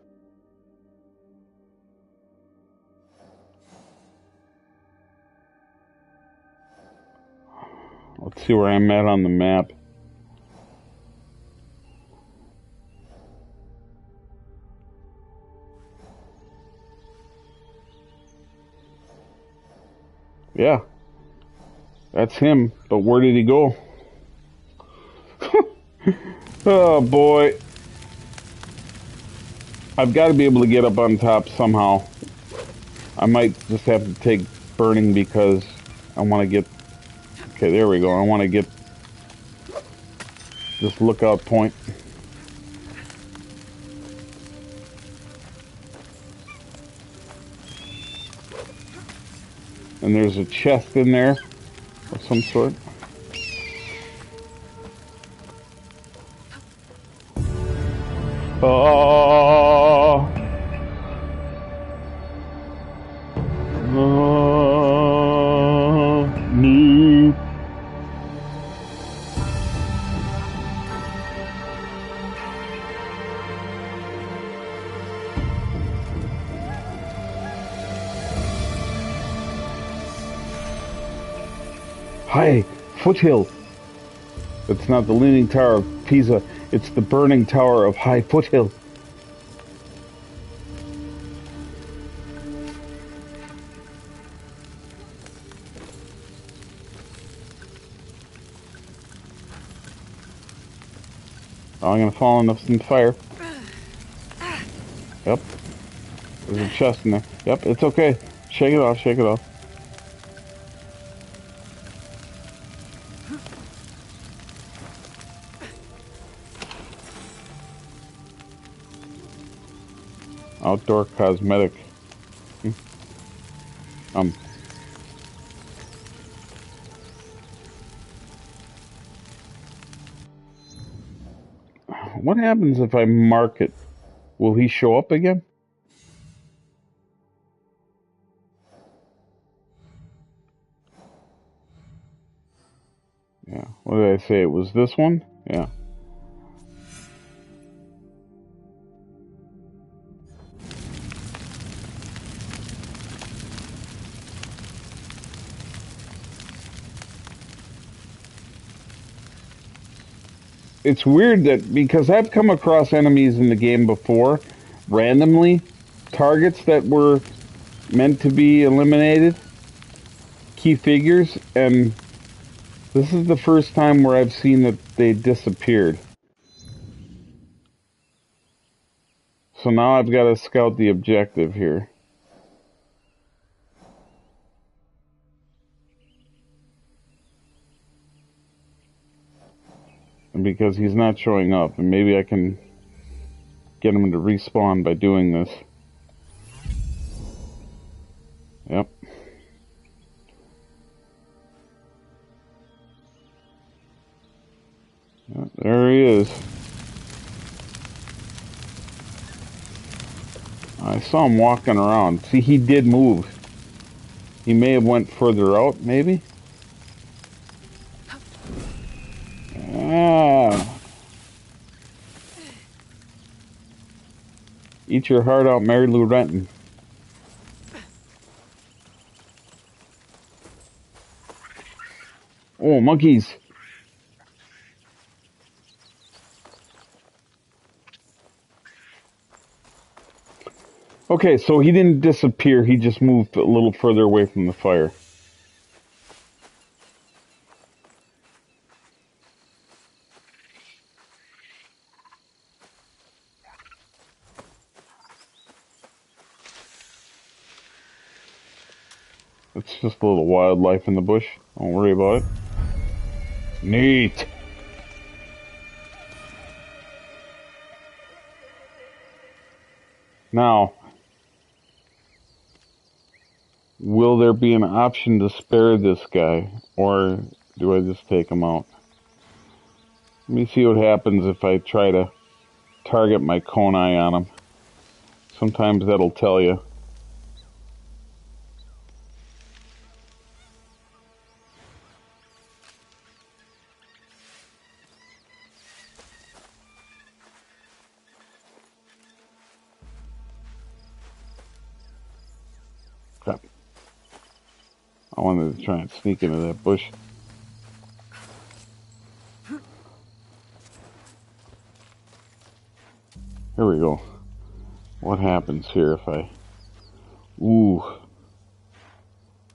Let's see where I'm at on the map. Yeah. That's him, but where did he go? Oh boy. I've got to be able to get up on top somehow. I might just have to take burning because I want to get... Okay, there we go. I want to get this lookout point. And there's a chest in there of some sort. No. High foothill. It's not the Leaning Tower of Pisa. It's the burning tower of High Foothill. Oh, I'm gonna fall in the fire. Yep. There's a chest in there. Yep, it's okay. Shake it off, shake it off. Outdoor cosmetic. What happens if I mark it? Will he show up again? Yeah. What did I say? It was this one? Yeah. It's weird that because I've come across enemies in the game before, randomly, targets that were meant to be eliminated, key figures, and this is the first time where I've seen that they disappeared. So now I've got to scout the objective here. And because he's not showing up, and maybe I can get him to respawn by doing this. Yep. Yep, there he is. I saw him walking around. See, he did move. He may have went further out, maybe? Ah. Eat your heart out, Mary Lou Renton. Oh, monkeys. Okay, so he didn't disappear. He just moved a little further away from the fire. It's just a little wildlife in the bush. Don't worry about it. Neat. Now, will there be an option to spare this guy, or do I just take him out? Let me see what happens if I try to target my Konai on him. Sometimes that'll tell you. Crap. I wanted to try and sneak into that bush. Here we go. What happens here if I... Ooh.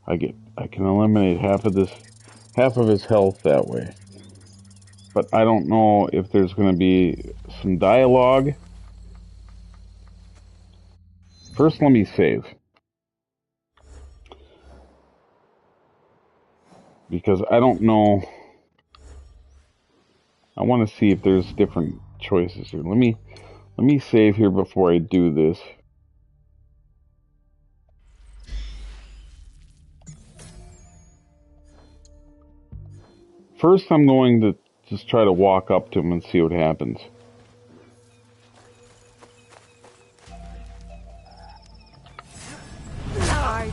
I can eliminate half of his health that way. But I don't know if there's going to be some dialogue. First, let me save. Because I don't know. I want to see if there's different choices here. Let me save here before I do this. First, I'm going to just try to walk up to him and see what happens.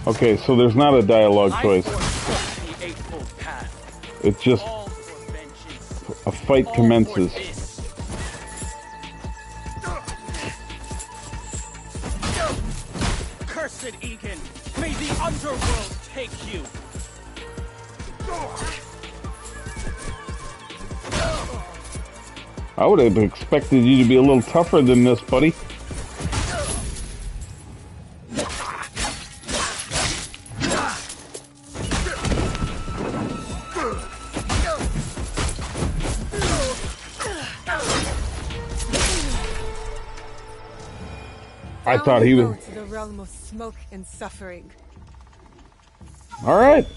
Okay, so there's not a dialogue choice. It's just a fight commences. Cursed Egan, may the underworld take you. I would have expected you to be a little tougher than this, buddy. I thought he was... to the realm of smoke and suffering. All right.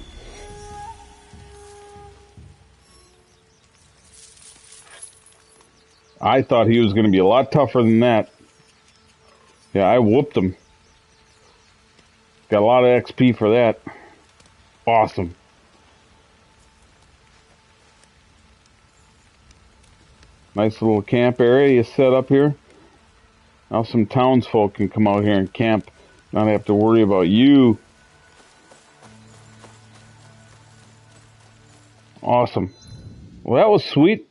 I thought he was going to be a lot tougher than that. Yeah, I whooped him. Got a lot of XP for that. Awesome. Nice little camp area you set up here. Now some townsfolk can come out here and camp, not have to worry about you. Awesome. Well, that was sweet.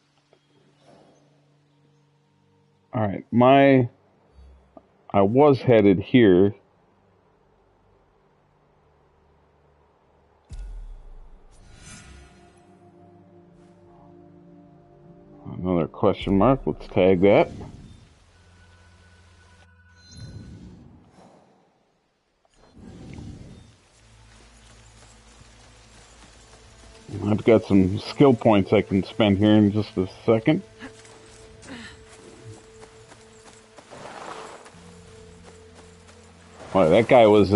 All right, I was headed here. Another question mark. Let's tag that. I've got some skill points I can spend here in just a second. Well, that guy was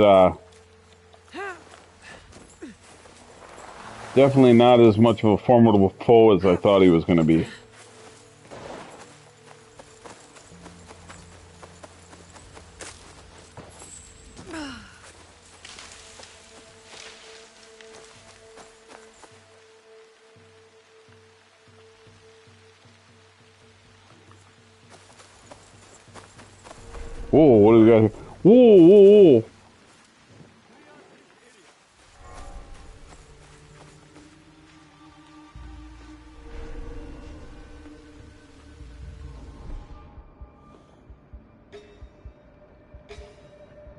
definitely not as much of a formidable foe as I thought he was going to be. Whoa, what do we got here? Whoa, whoa, whoa.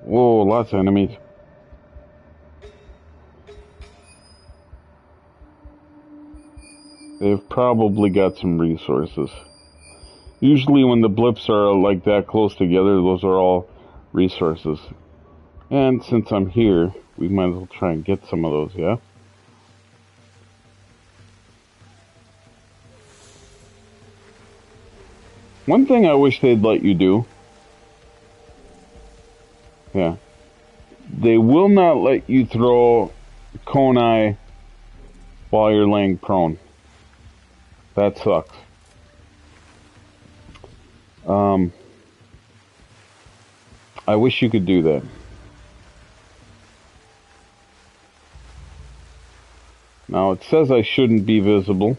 Whoa, lots of enemies. They've probably got some resources. Usually when the blips are like that close together, those are all resources. And since I'm here, we might as well try and get some of those, yeah? One thing I wish they'd let you do. Yeah. They will not let you throw Konai while you're laying prone. That sucks. I wish you could do that. Now it says I shouldn't be visible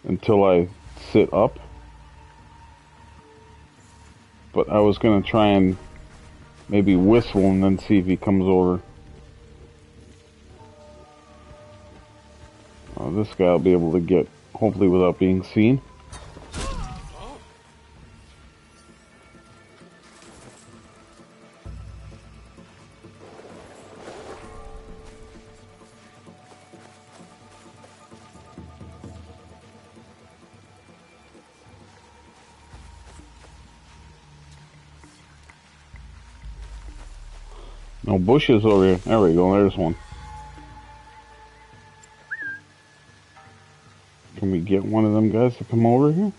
until I sit up. But I was going to try and maybe whistle and then see if he comes over. This guy will be able to get, hopefully without being seen. No bushes over here. There we go, there's one. Can we get one of them guys to come over here?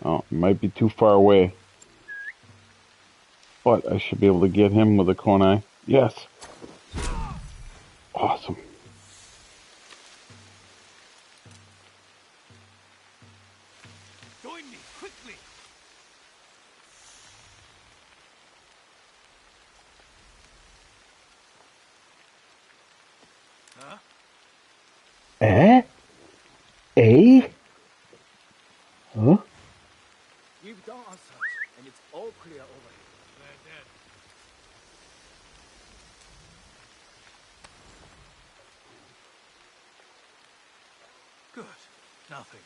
Oh, it might be too far away. But I should be able to get him with a kunai. Yes! Awesome. Join me, quickly! Huh? Eh? Eh? Huh? We've done our search, and it's all clear over here. They're dead. Good. Nothing.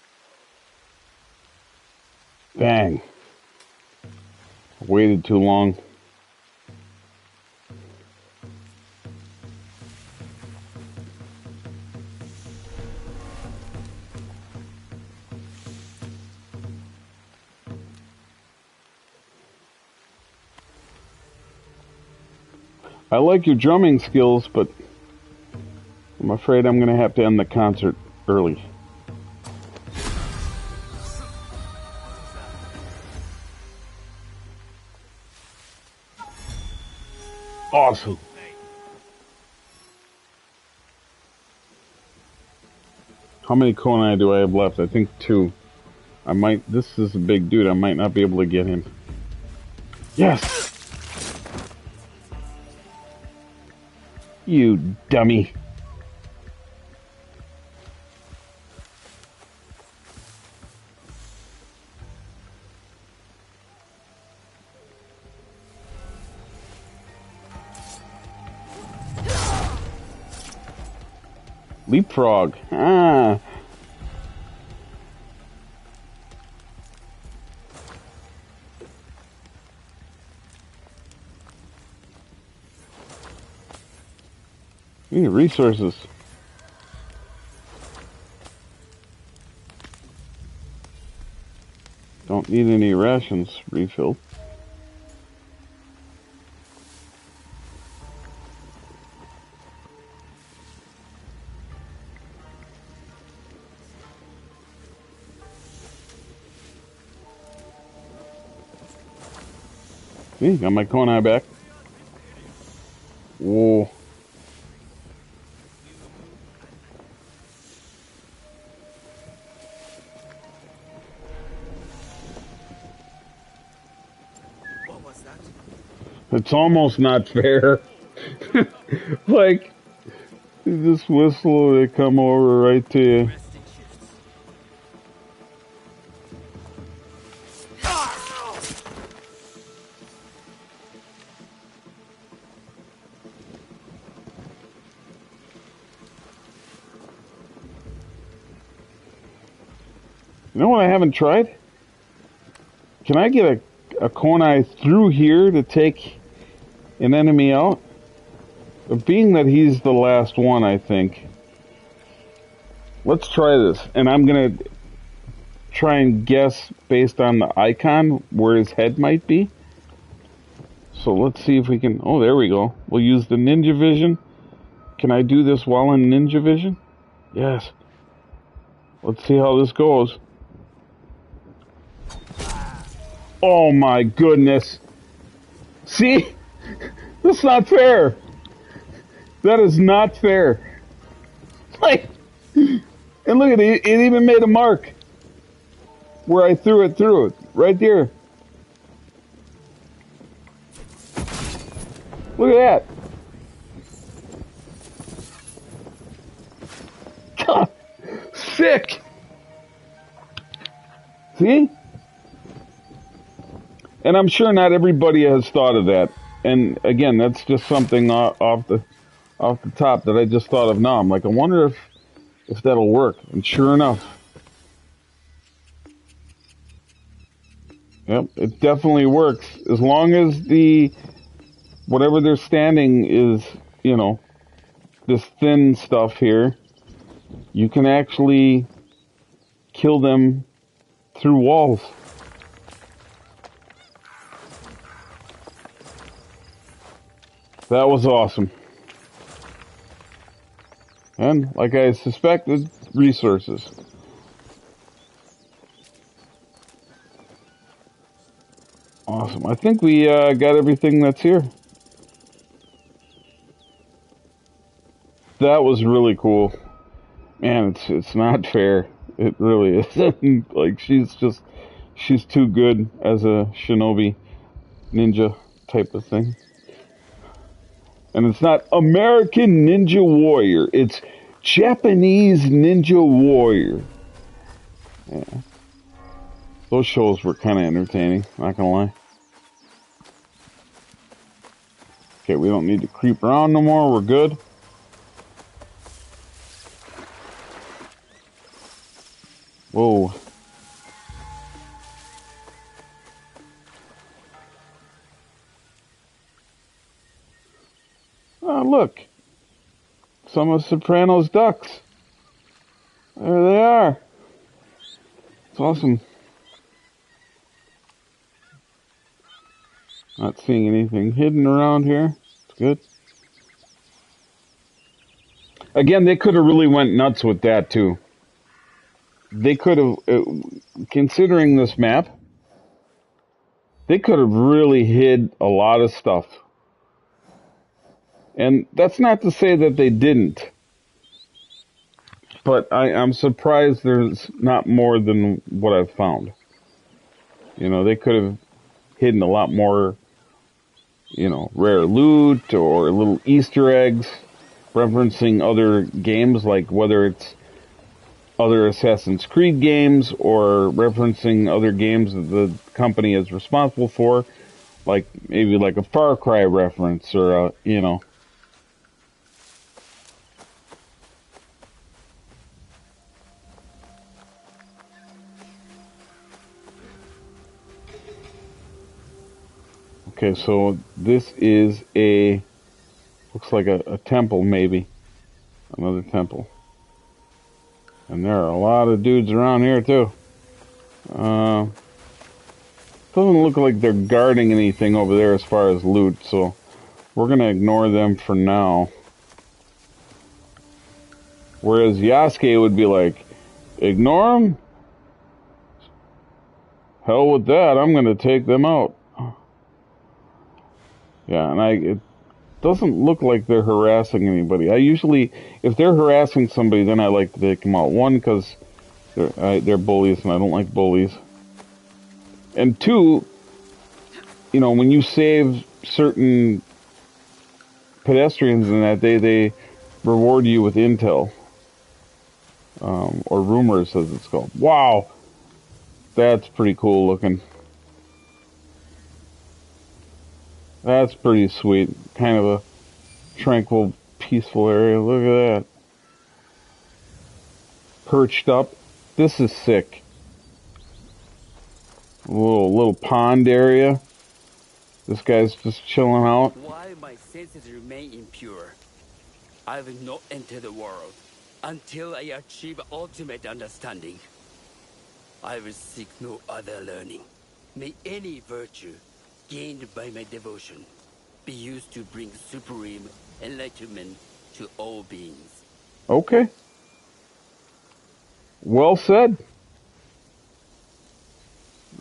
Dang. Waited too long. I like your drumming skills, but I'm afraid I'm going to have to end the concert early. Awesome. How many kunai do I have left? I think 2. I might, this is a big dude, I might not be able to get him. Yes! You dummy. Leapfrog. Ah. We need resources. Don't need any rations refilled. See, got my kunai back. Whoa. It's almost not fair. Like, you just whistle, they come over right to you. You know what I haven't tried? Can I get a kunai through here to take an enemy out? But being that he's the last one, I think. Let's try this. And I'm going to try and guess based on the icon where his head might be. So let's see if we can... Oh, there we go. We'll use the ninja vision. Can I do this while in ninja vision? Yes. Let's see how this goes. Oh my goodness. See? That's not fair. That is not fair. Like, and look at it, it even made a mark. where I threw it through it. Right there. Look at that. Sick. See? And I'm sure not everybody has thought of that. And again, that's just something off the top that I just thought of now. I'm like, I wonder if that'll work. And sure enough, yep, it definitely works. As long as whatever they're standing is, you know, this thin stuff here, you can actually kill them through walls. That was awesome. And, like I suspected, resources. Awesome. I think we got everything that's here. That was really cool. Man, it's not fair. It really isn't. Like, she's too good as a shinobi ninja type of thing. And it's not American Ninja Warrior. It's Japanese Ninja Warrior. Yeah. Those shows were kind of entertaining, not gonna lie. Okay, we don't need to creep around no more. We're good. Whoa. Oh, look. Some of Soprano's ducks. There they are. It's awesome. Not seeing anything hidden around here. It's good. Again, they could have really went nuts with that too. They could have, considering this map, they could have really hid a lot of stuff. And that's not to say that they didn't. But I'm surprised there's not more than what I've found. You know, they could have hidden a lot more, you know, rare loot or little Easter eggs referencing other games, like whether it's other Assassin's Creed games or referencing other games that the company is responsible for, like maybe like a Far Cry reference or a, you know. Okay, so this is looks like a temple maybe. Another temple. And there are a lot of dudes around here too. Doesn't look like they're guarding anything over there as far as loot, so we're gonna ignore them for now. Whereas Yasuke would be like, ignore them? Hell with that, I'm gonna take them out. Yeah, and it doesn't look like they're harassing anybody. I usually, if they're harassing somebody, then I like to take them out. One, because they're bullies, and I don't like bullies. And two, you know, when you save certain pedestrians in that, they reward you with intel. Or rumors, as it's called. Wow! That's pretty cool looking. That's pretty sweet. Kind of a tranquil, peaceful area. Look at that. Perched up. This is sick. A little pond area. This guy's just chilling out. While my senses remain impure, I will not enter the world until I achieve ultimate understanding. I will seek no other learning. May any virtue gained by my devotion be used to bring supreme enlightenment to all beings. Okay. Well said.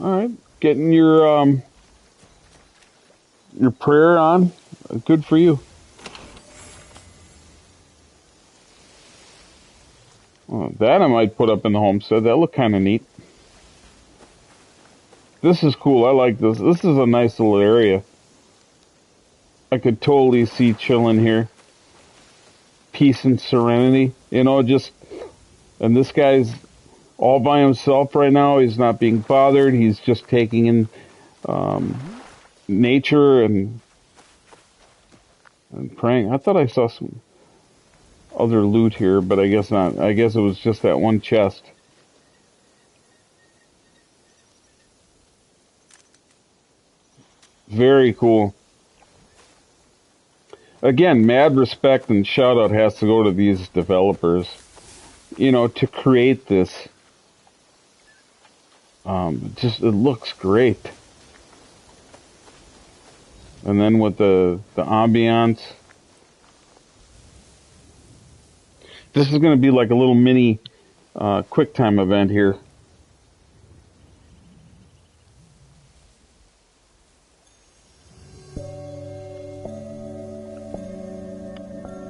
Alright. Getting your prayer on. Good for you. Well, that I might put up in the homestead. That looked kind of neat. This is cool. I like this. This is a nice little area. I could totally see chilling here. Peace and serenity. You know, just... And this guy's all by himself right now. He's not being bothered. He's just taking in nature and praying. I thought I saw some other loot here, but I guess not. I guess it was just that one chest. Very cool. Again, mad respect and shout out has to go to these developers, you know, to create this. Just, it looks great. And then with the ambiance. This is going to be like a little mini QuickTime event here.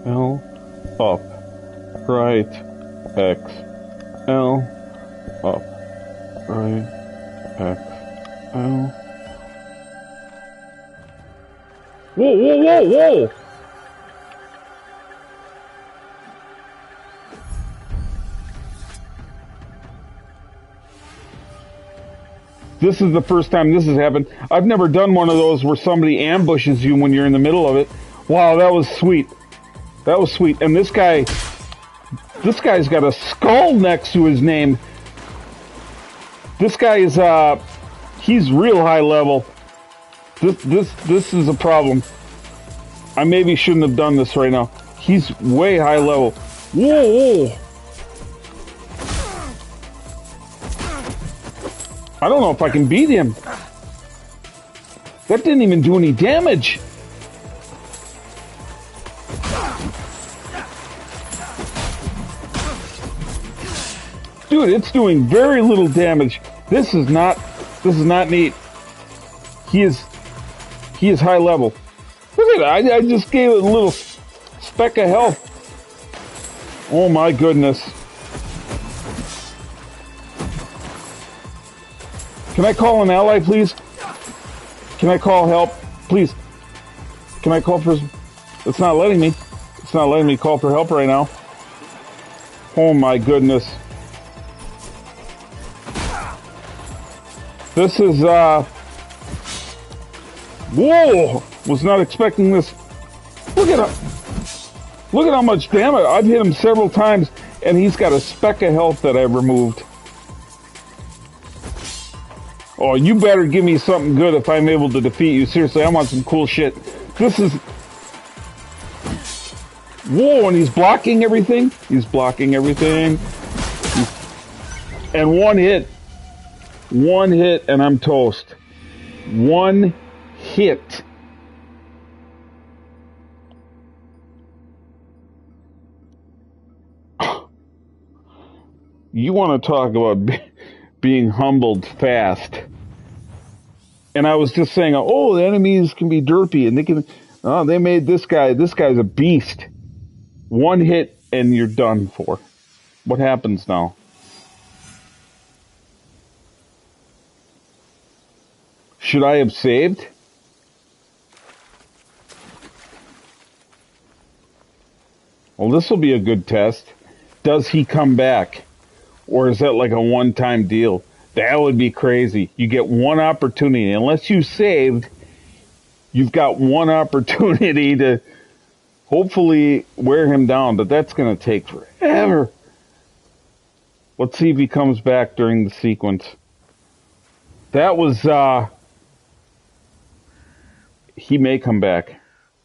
L, up, right, X, L, up, right, X, L. Whoa, whoa, whoa, whoa! This is the first time this has happened. I've never done one of those where somebody ambushes you when you're in the middle of it. Wow, that was sweet. That was sweet. And this guy's got a skull next to his name. This guy is, he's real high level. This is a problem. I maybe shouldn't have done this right now. He's way high level. Whoa, whoa. I don't know if I can beat him. That didn't even do any damage. Dude, it's doing very little damage. This is not neat. He is high level. Look at it, I just gave it a little speck of health. Oh my goodness. Can I call an ally, please? Can I call help, please? Can I call for... It's not letting me. It's not letting me call for help right now. Oh my goodness. This is, whoa! Was not expecting this. Look at how much damage. I've hit him several times, and he's got a speck of health that I've removed. Oh, you better give me something good if I'm able to defeat you. Seriously, I want some cool shit. This is... Whoa, and he's blocking everything. He's blocking everything. And one hit, and I'm toast. One hit. You want to talk about being humbled fast. And I was just saying, oh, the enemies can be derpy, and they can... Oh, they made this guy's a beast. One hit, and you're done for. What happens now? Should I have saved? Well, this will be a good test. Does he come back? Or is that like a one-time deal? That would be crazy. You get one opportunity. Unless you saved, you've got one opportunity to hopefully wear him down. But that's going to take forever. Let's see if he comes back during the sequence. That was, he may come back.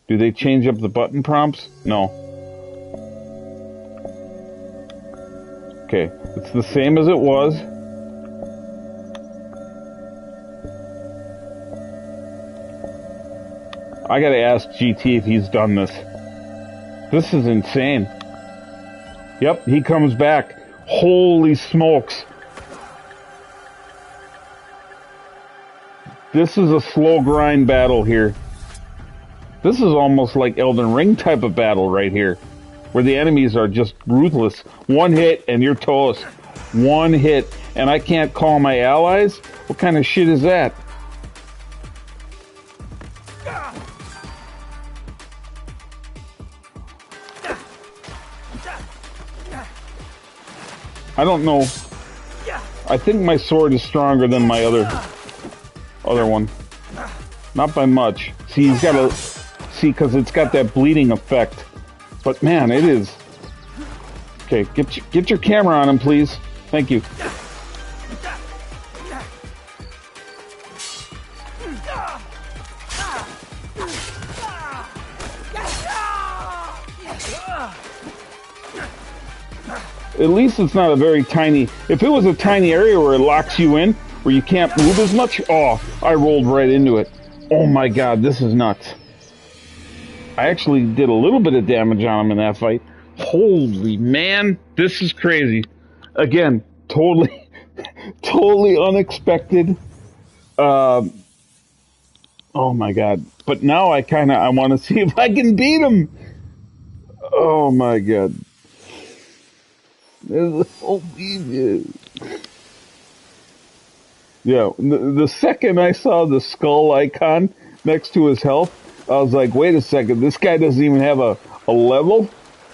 Do they change up the button prompts? No. Okay, it's the same as it was. I gotta ask GT if he's done this. This is insane. Yep, he comes back. Holy smokes. This is a slow grind battle here. This is almost like Elden Ring type of battle right here, where the enemies are just ruthless. One hit and you're toast. One hit. And I can't call my allies? What kind of shit is that? I don't know. I think my sword is stronger than my other one. Not by much. See, he's got because it's got that bleeding effect. But man, it is. Okay, get your camera on him, please. Thank you. At least it's not a very tiny... If it was a tiny area where it locks you in, where you can't move as much, oh, I rolled right into it. Oh my god, this is nuts. I actually did a little bit of damage on him in that fight. Holy man, this is crazy. Again, totally unexpected. Oh my god. But now I want to see if I can beat him. Oh my god. Yeah, the second I saw the skull icon next to his health, I was like, wait a second, this guy doesn't even have a level?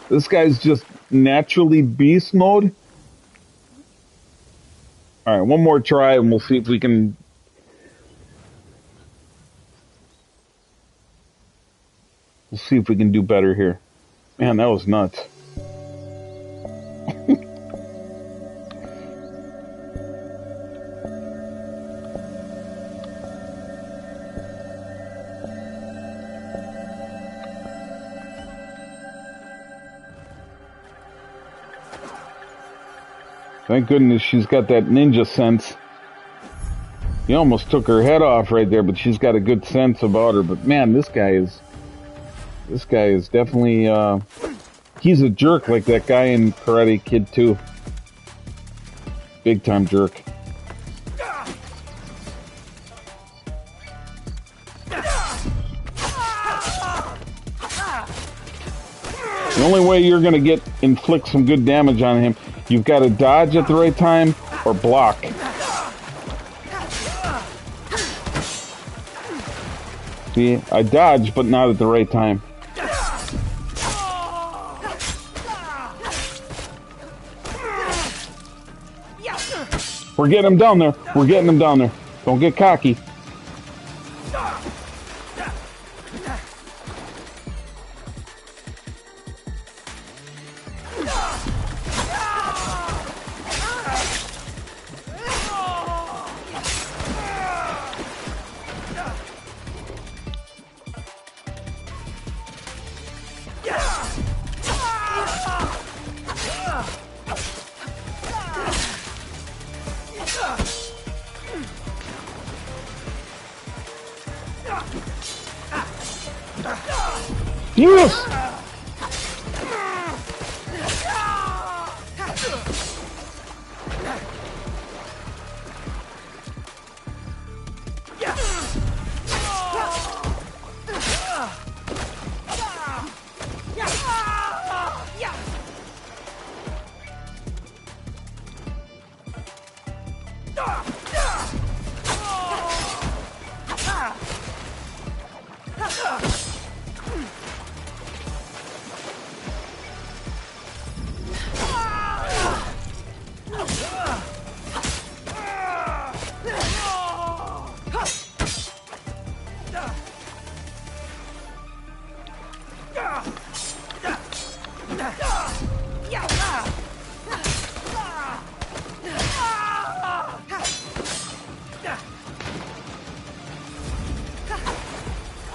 This guy's just naturally beast mode? Alright, one more try and we'll see if we can... We'll see if we can do better here. Man, that was nuts. Thank goodness she's got that ninja sense. He almost took her head off right there, but she's got a good sense about her. But man, this guy is definitely, he's a jerk like that guy in Karate Kid 2. Big time jerk. The only way you're going to inflict some good damage on him, you've got to dodge at the right time or block. See, I dodged, but not at the right time. We're getting him down there. We're getting him down there. Don't get cocky. Yes!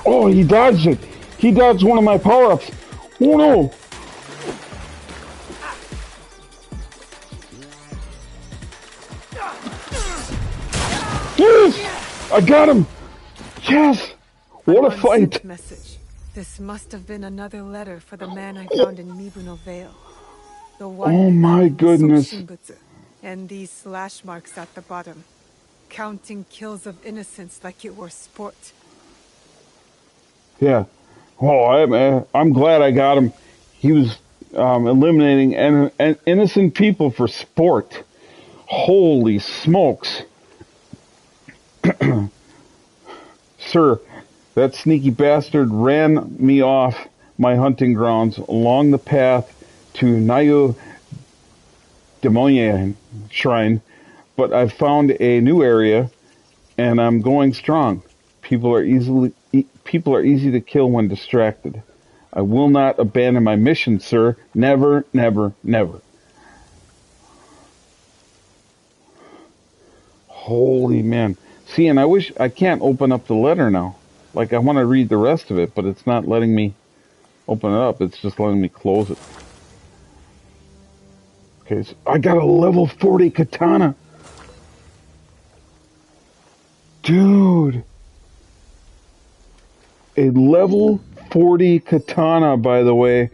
Oh, he dodged it. He dodged one of my power-ups. Oh no. Yes! I got him. Yes. What a fight. Message. This must have been another letter for the man I found in Mibuno Vale. The one oh my goodness. And these slash marks at the bottom. Counting kills of innocents like it were sport. Yeah. Oh, I'm glad I got him. He was eliminating innocent people for sport. Holy smokes. Sir, that sneaky bastard ran me off my hunting grounds along the path to Nayu Demonye Shrine, but I've found a new area and I'm going strong. People are easy to kill when distracted. I will not abandon my mission, sir. Never, never, never. Holy man. See, and I can't open up the letter now. Like, I want to read the rest of it, but it's not letting me open it up. It's just letting me close it. Okay, so I got a level 40 katana. Dude. A level 40 katana, by the way.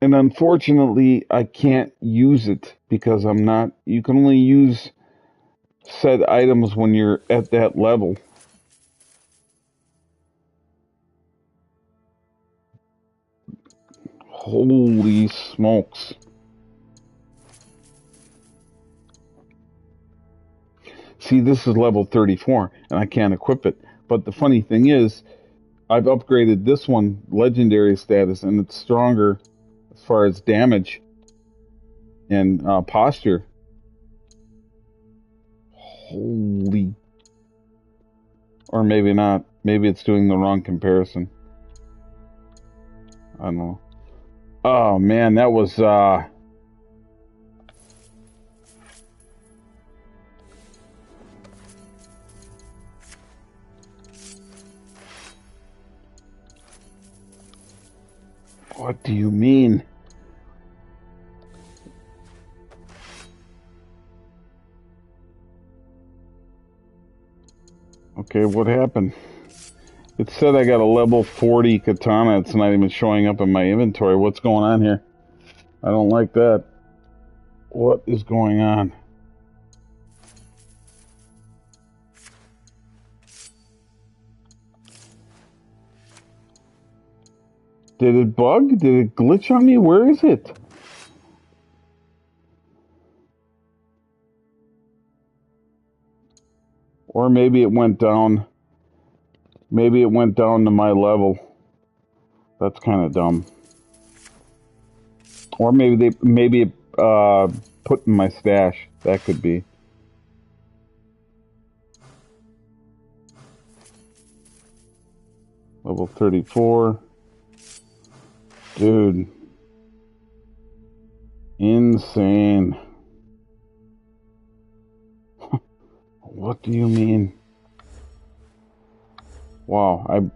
And unfortunately, I can't use it because I'm not... You can only use said items when you're at that level. Holy smokes. See, this is level 34, and I can't equip it. But the funny thing is, I've upgraded this one, legendary status, and it's stronger as far as damage and posture. Holy. Or maybe not. Maybe it's doing the wrong comparison. I don't know. Oh, man, that was... What do you mean? Okay, what happened? It said I got a level 40 katana. It's not even showing up in my inventory. What's going on here? I don't like that. What is going on? Did it bug? Did it glitch on me? Where is it? Or maybe it went down. Maybe it went down to my level. That's kind of dumb. Or maybe it put in my stash. That could be. Level 34. Dude. Insane. What do you mean? Wow,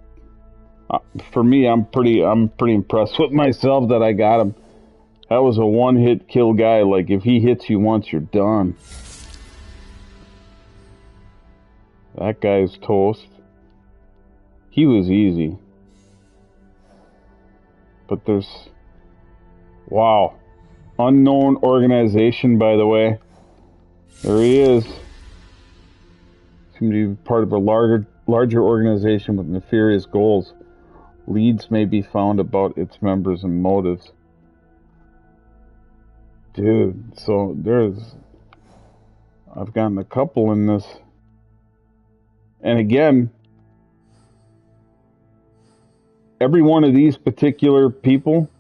for me, I'm pretty impressed with myself that I got him. That was a one-hit kill guy. Like, if he hits you once, you're done. That guy's toast. He was easy. But there's... Wow. Unknown organization, by the way. There he is. Seems to be part of a larger organization with nefarious goals. Leads may be found about its members and motives. Dude, so I've gotten a couple in this. And again, every one of these particular people,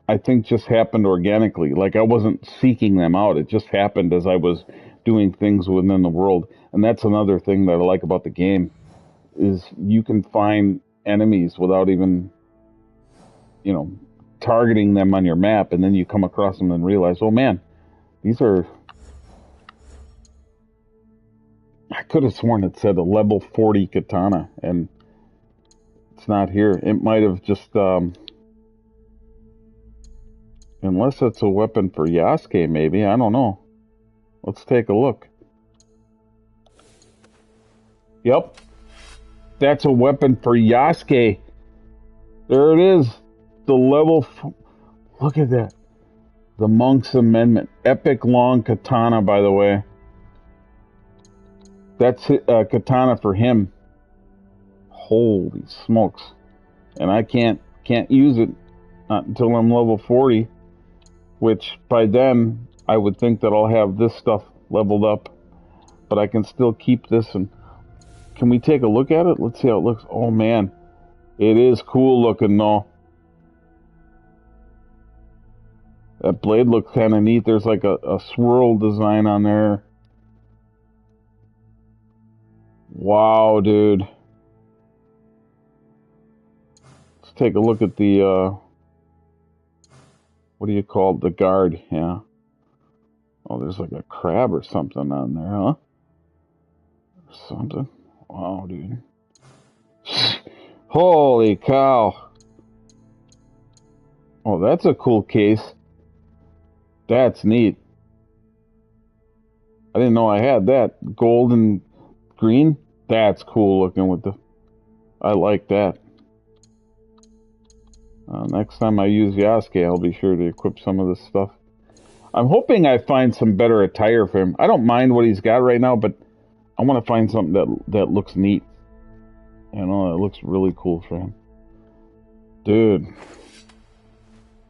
I think just happened organically. Like, I wasn't seeking them out. It just happened as I was doing things within the world. And that's another thing that I like about the game, is you can find enemies without even, targeting them on your map, and then you come across them and realize, oh man, these are... I could have sworn it said a level 40 katana, and it's not here. It might have just, unless it's a weapon for Yasuke, maybe. I don't know. Let's take a look. Yep. That's a weapon for Yasuke. There it is. The level... Look at that. The Monk's Amendment. Epic long katana, by the way. That's a katana for him. Holy smokes. And I can't use it until I'm level 40. Which, by then, I would think that I'll have this stuff leveled up. but I can still keep this. And can we take a look at it? Let's see how it looks. Oh man, it is cool looking though. That blade looks kind of neat. There's like a swirl design on there. Wow, dude. Let's take a look at the, what do you call it? The guard, yeah. Oh, there's like a crab or something on there, huh? Or something. Wow, dude. Holy cow. Oh, that's a cool case. That's neat. I didn't know I had that. Gold and green. That's cool looking with the... I like that. Next time I use Yasuke, I'll be sure to equip some of this stuff. I'm hoping I find some better attire for him. I don't mind what he's got right now, but I want to find something that looks neat. You know, it looks really cool for him. Dude.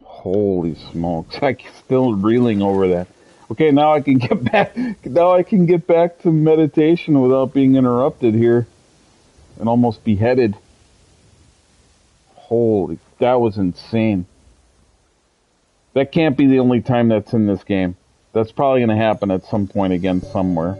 Holy smokes. I'm still reeling over that. Okay, now I can get back. Now I can get back to meditation without being interrupted here and almost beheaded. Holy, that was insane. That can't be the only time that's in this game. That's probably going to happen at some point again somewhere.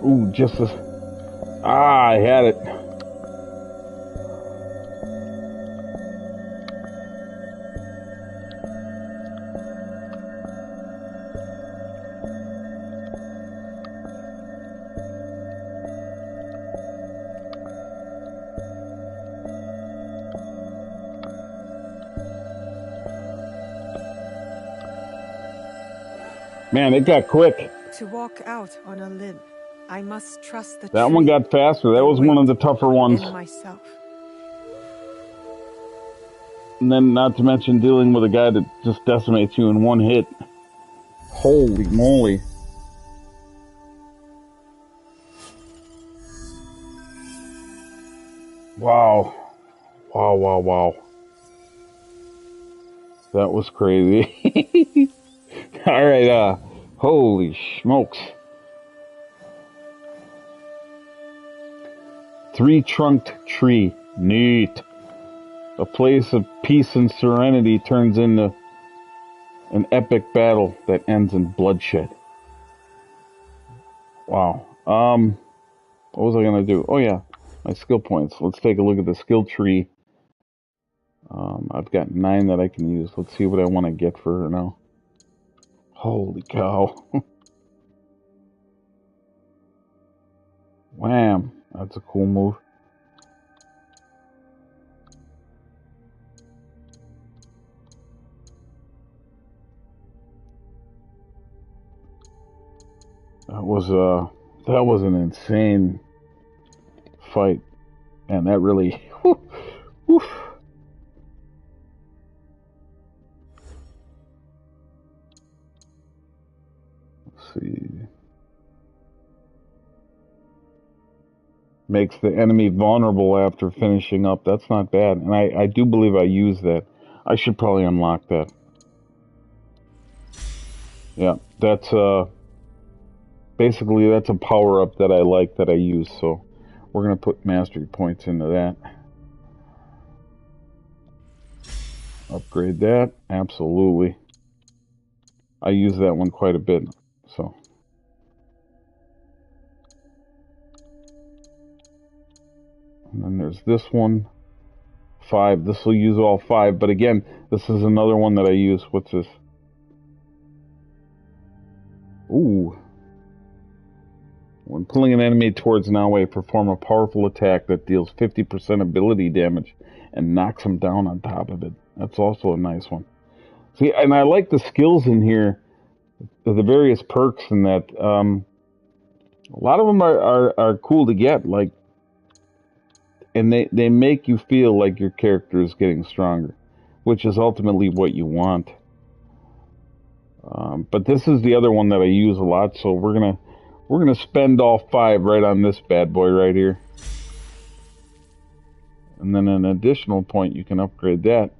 Ooh, just as... Ah, I had it. Man, it got quick. To walk out on a limb, I must trust the That tree one got faster. That was one of the tougher ones. in myself. And then, not to mention dealing with a guy that just decimates you in one hit. Holy moly. Wow. Wow, wow, wow. That was crazy. Alright, holy smokes. Three-trunked tree. Neat. A place of peace and serenity turns into an epic battle that ends in bloodshed. Wow. What was I gonna do? Oh yeah, my skill points. Let's take a look at the skill tree. I've got 9 that I can use. Let's see what I want to get for her now. Holy cow. Wham. That's a cool move. That was an insane fight. And that really... Whew. Let's see. Makes the enemy vulnerable after finishing up. That's not bad. And I do believe I use that. I should probably unlock that. Yeah, that's basically that's a power-up that I like that I use. So we're going to put mastery points into that. Upgrade that. Absolutely. I use that one quite a bit. So. And then there's this one. 5. This will use all 5. But again, this is another one that I use. What's this? Ooh. When pulling an enemy towards an ally, perform a powerful attack that deals 50% ability damage and knocks them down on top of it. That's also a nice one. See, and I like the skills in here, the various perks in that. A lot of them are cool to get, like and they make you feel like your character is getting stronger, which is ultimately what you want. But this is the other one that I use a lot, so we're gonna spend all 5 right on this bad boy right here. And then an additional point, you can upgrade that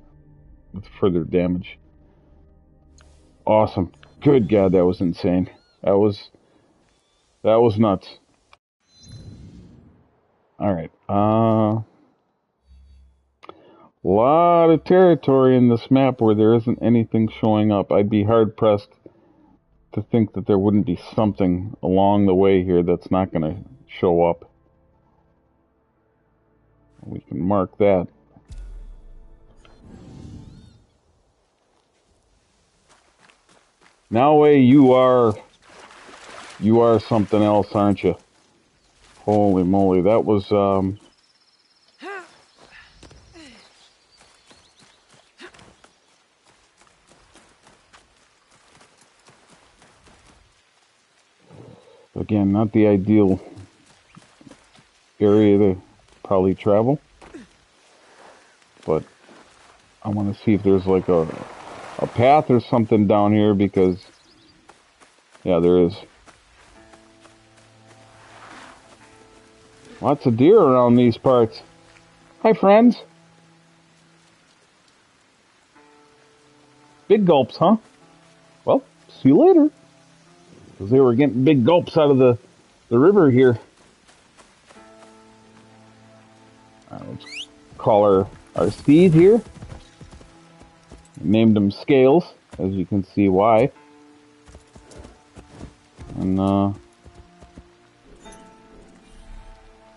with further damage. Awesome. Good God, that was insane. That was nuts. Alright. Lot of territory in this map where there isn't anything showing up. I'd be hard-pressed to think that there wouldn't be something along the way here that's not going to show up. We can mark that. Now, you are something else, aren't you? Holy moly, that was again, not the ideal area to probably travel, but I want to see if there's like a path or something down here, because yeah, there is. Lots of deer around these parts. Hi, friends. Big gulps, huh? Well, see you later. Because they were getting big gulps out of the river here. Let's call our steed here. Named him Scales, as you can see why. And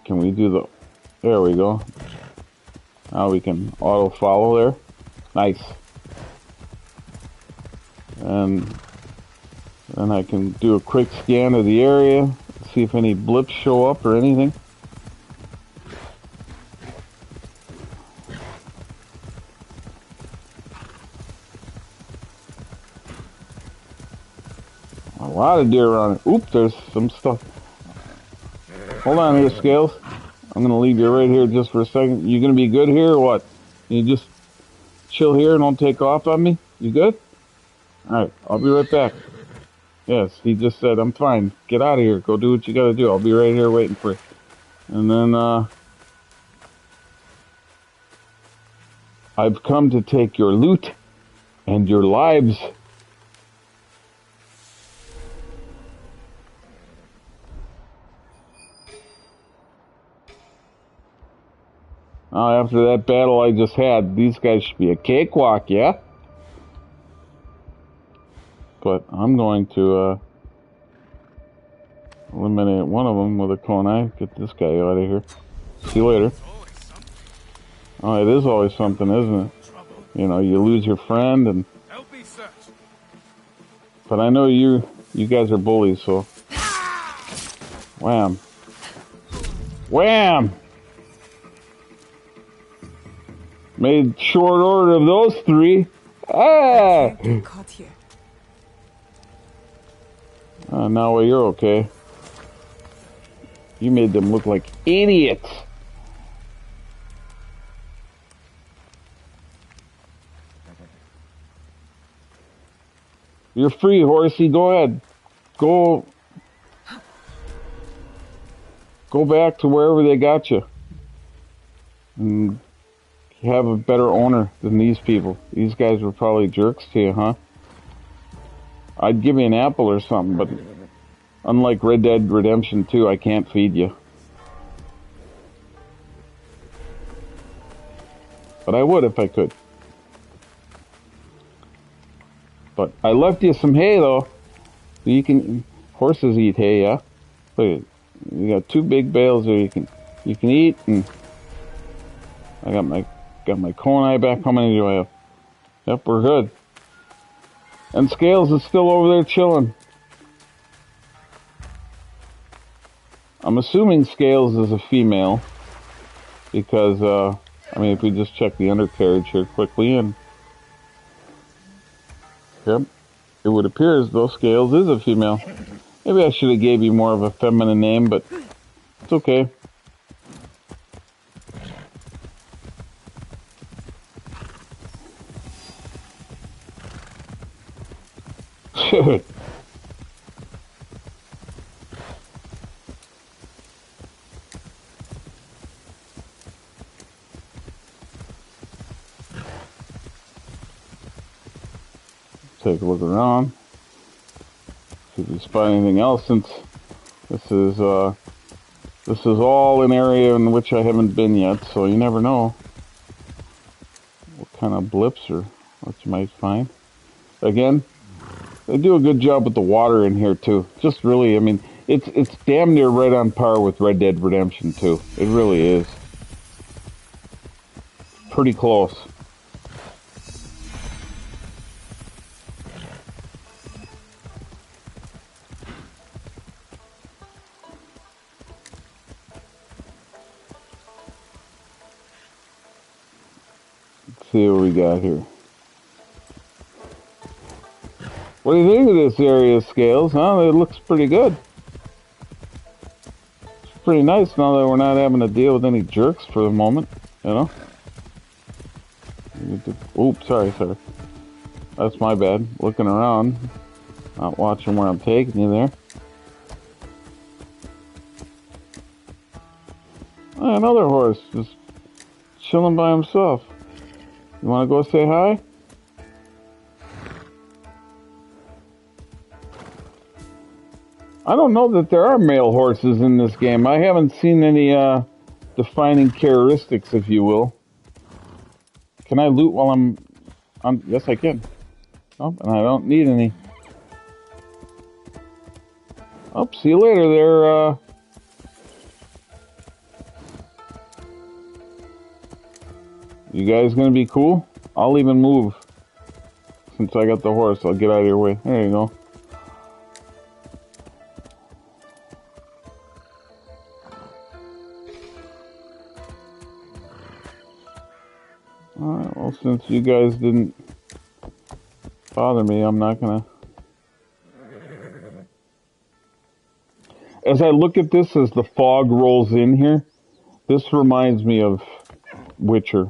can we do the... There we go. Now we can auto follow there. Nice. And then I can do a quick scan of the area, see if any blips show up or anything. A lot of deer around here. Oop, there's some stuff. Hold on here, Scales. I'm gonna leave you right here just for a second. You gonna be good here or what? You just chill here and don't take off on me? You good? Alright, I'll be right back. Yes, he just said, I'm fine. Get out of here. Go do what you gotta do. I'll be right here waiting for you. And then, I've come to take your loot and your lives. After that battle I just had, these guys should be a cakewalk, yeah? But I'm going to eliminate one of them with a kunai. Get this guy out of here. See you later. Oh, it is always something, isn't it? You know, you lose your friend, and... But I know you guys are bullies, so... Wham! Wham! Made short order of those 3. Ah! Caught here. Now you're okay. You made them look like idiots. You're free, horsey. Go ahead. Go back to wherever they got you. And have a better owner than these people. These guys were probably jerks to you, huh? I'd give you an apple or something, but unlike Red Dead Redemption 2, I can't feed you. But I would if I could. But I left you some hay, though. You can... Horses eat hay, yeah? Look, you got 2 big bales there you can eat, and... I got my kunai back. How many do I have? Yep, we're good. And Scales is still over there chilling. I'm assuming Scales is a female, because, I mean, if we just check the undercarriage here quickly, and... Yep, it would appear as though Scales is a female. Maybe I should have gave you more of a feminine name, but it's okay. Dude. Take a look around. See if we spot anything else, since this is all an area in which I haven't been yet, so you never know what kind of blips or what you might find. Again, they do a good job with the water in here too. Just really, I mean, it's damn near right on par with Red Dead Redemption 2. It really is. Pretty close. Let's see what we got here. What do you think of this area, Scales? Huh? It looks pretty good. It's pretty nice now that we're not having to deal with any jerks for the moment, you know? Oops, sorry. That's my bad. Looking around, not watching where I'm taking you there. Oh, another horse just chilling by himself. You want to go say hi? I don't know that there are male horses in this game. I haven't seen any defining characteristics, if you will. Can I loot while I'm on? Yes, I can. Oh, and I don't need any. Oh, see you later there. You guys gonna be cool? I'll even move. Since I got the horse, I'll get out of your way. There you go. Alright, well, since you guys didn't bother me, I'm not gonna... As I look at this, as the fog rolls in here, this reminds me of Witcher.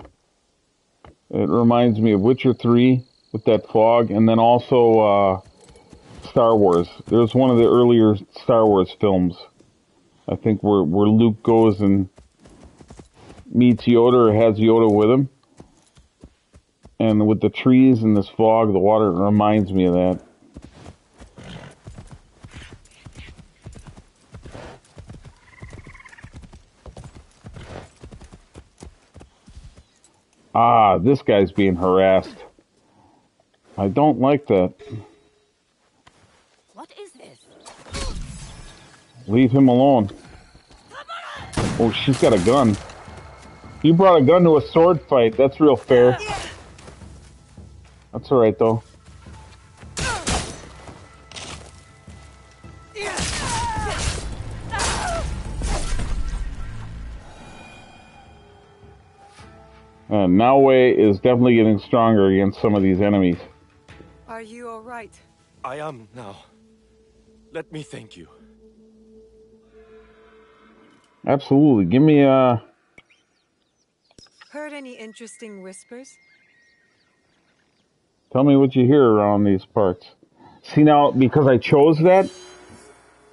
It reminds me of Witcher 3 with that fog, and then also Star Wars. There's one of the earlier Star Wars films, I think, where Luke goes and meets Yoda or has Yoda with him. And with the trees and this fog, the water, it reminds me of that. Ah, this guy's being harassed. I don't like that. What is this? Leave him alone. Oh, she's got a gun. You brought a gun to a sword fight. That's real fair. That's alright, though. Naue is definitely getting stronger against some of these enemies. Are you all right? I am now. Let me thank you. Absolutely. Give me Heard any interesting whispers? Tell me what you hear around these parts. See, now, because I chose that,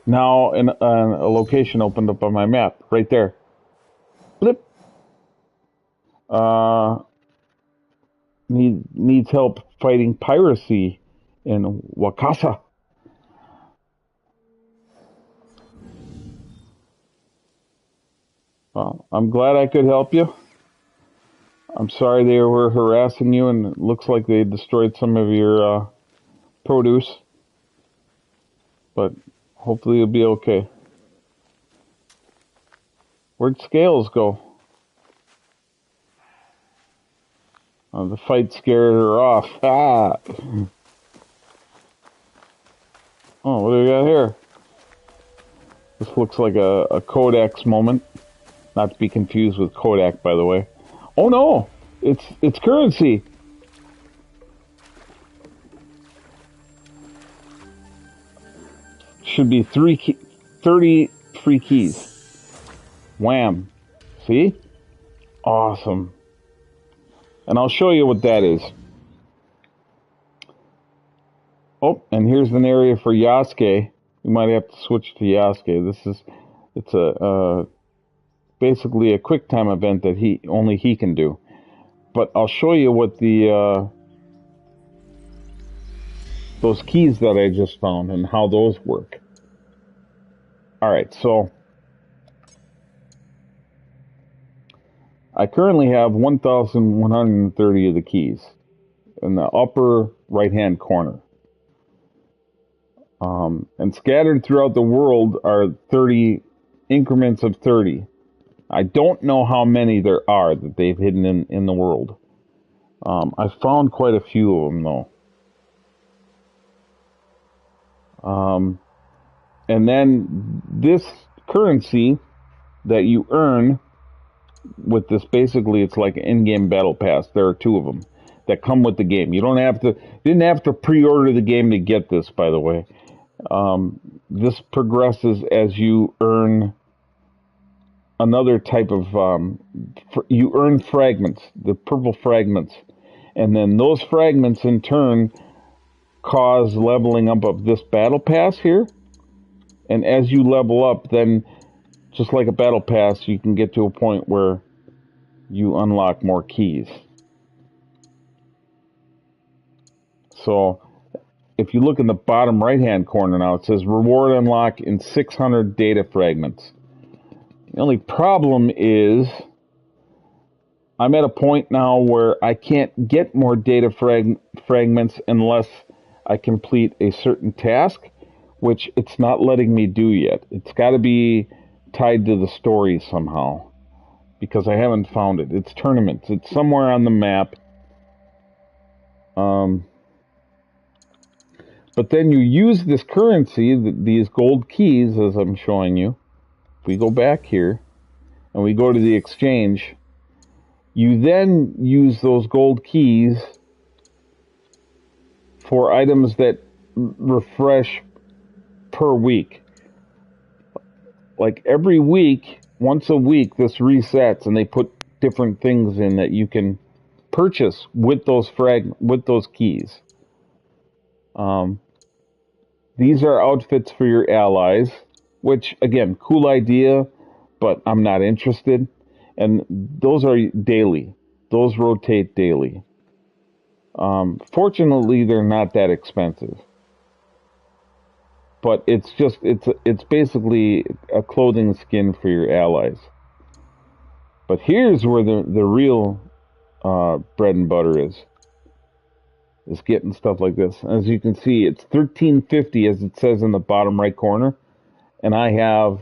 now a location opened up on my map. Right there. Blip. Needs help fighting piracy in Wakasa. Well, I'm glad I could help you. I'm sorry they were harassing you, and it looks like they destroyed some of your produce. But hopefully you'll be okay. Where'd Scales go? Oh, the fight scared her off. Ah! Oh, what do we got here? This looks like a Codex moment. Not to be confused with Kodak, by the way. Oh no! It's currency! Should be 30 free keys. Wham! See? Awesome. And I'll show you what that is. Oh, and here's an area for Yasuke. We might have to switch to Yasuke. It's a basically a quick time event that only he can do. But I'll show you what the those keys that I just found and how those work. All right, so I currently have 1,130 of the keys in the upper right-hand corner. And scattered throughout the world are 30 increments of 30. I don't know how many there are that they've hidden in the world. I found quite a few of them, though. And then this currency that you earn with this, basically, it's like an in-game battle pass. There are 2 of them that come with the game. You didn't have to pre-order the game to get this, by the way. This progresses as you earn another type of, you earn fragments, the purple fragments. And then those fragments in turn cause leveling up of this battle pass here. And as you level up, then just like a battle pass, you can get to a point where you unlock more keys. So if you look in the bottom right-hand corner now, it says reward unlock in 600 data fragments. The only problem is I'm at a point now where I can't get more data fragments unless I complete a certain task, which it's not letting me do yet. It's got to be tied to the story somehow, because I haven't found it. It's tournaments. It's somewhere on the map. But then you use this currency, these gold keys, as I'm showing you. If we go back here and we go to the exchange, you then use those gold keys for items that refresh per week. Like every week, once a week, this resets and they put different things in that you can purchase with those keys. These are outfits for your allies, which again, cool idea, but I'm not interested. And those are daily. Those rotate daily. Fortunately, they're not that expensive. But it's basically a clothing skin for your allies. But here's where the real bread and butter is getting stuff like this. As you can see, it's 1350 as it says in the bottom right corner, and I have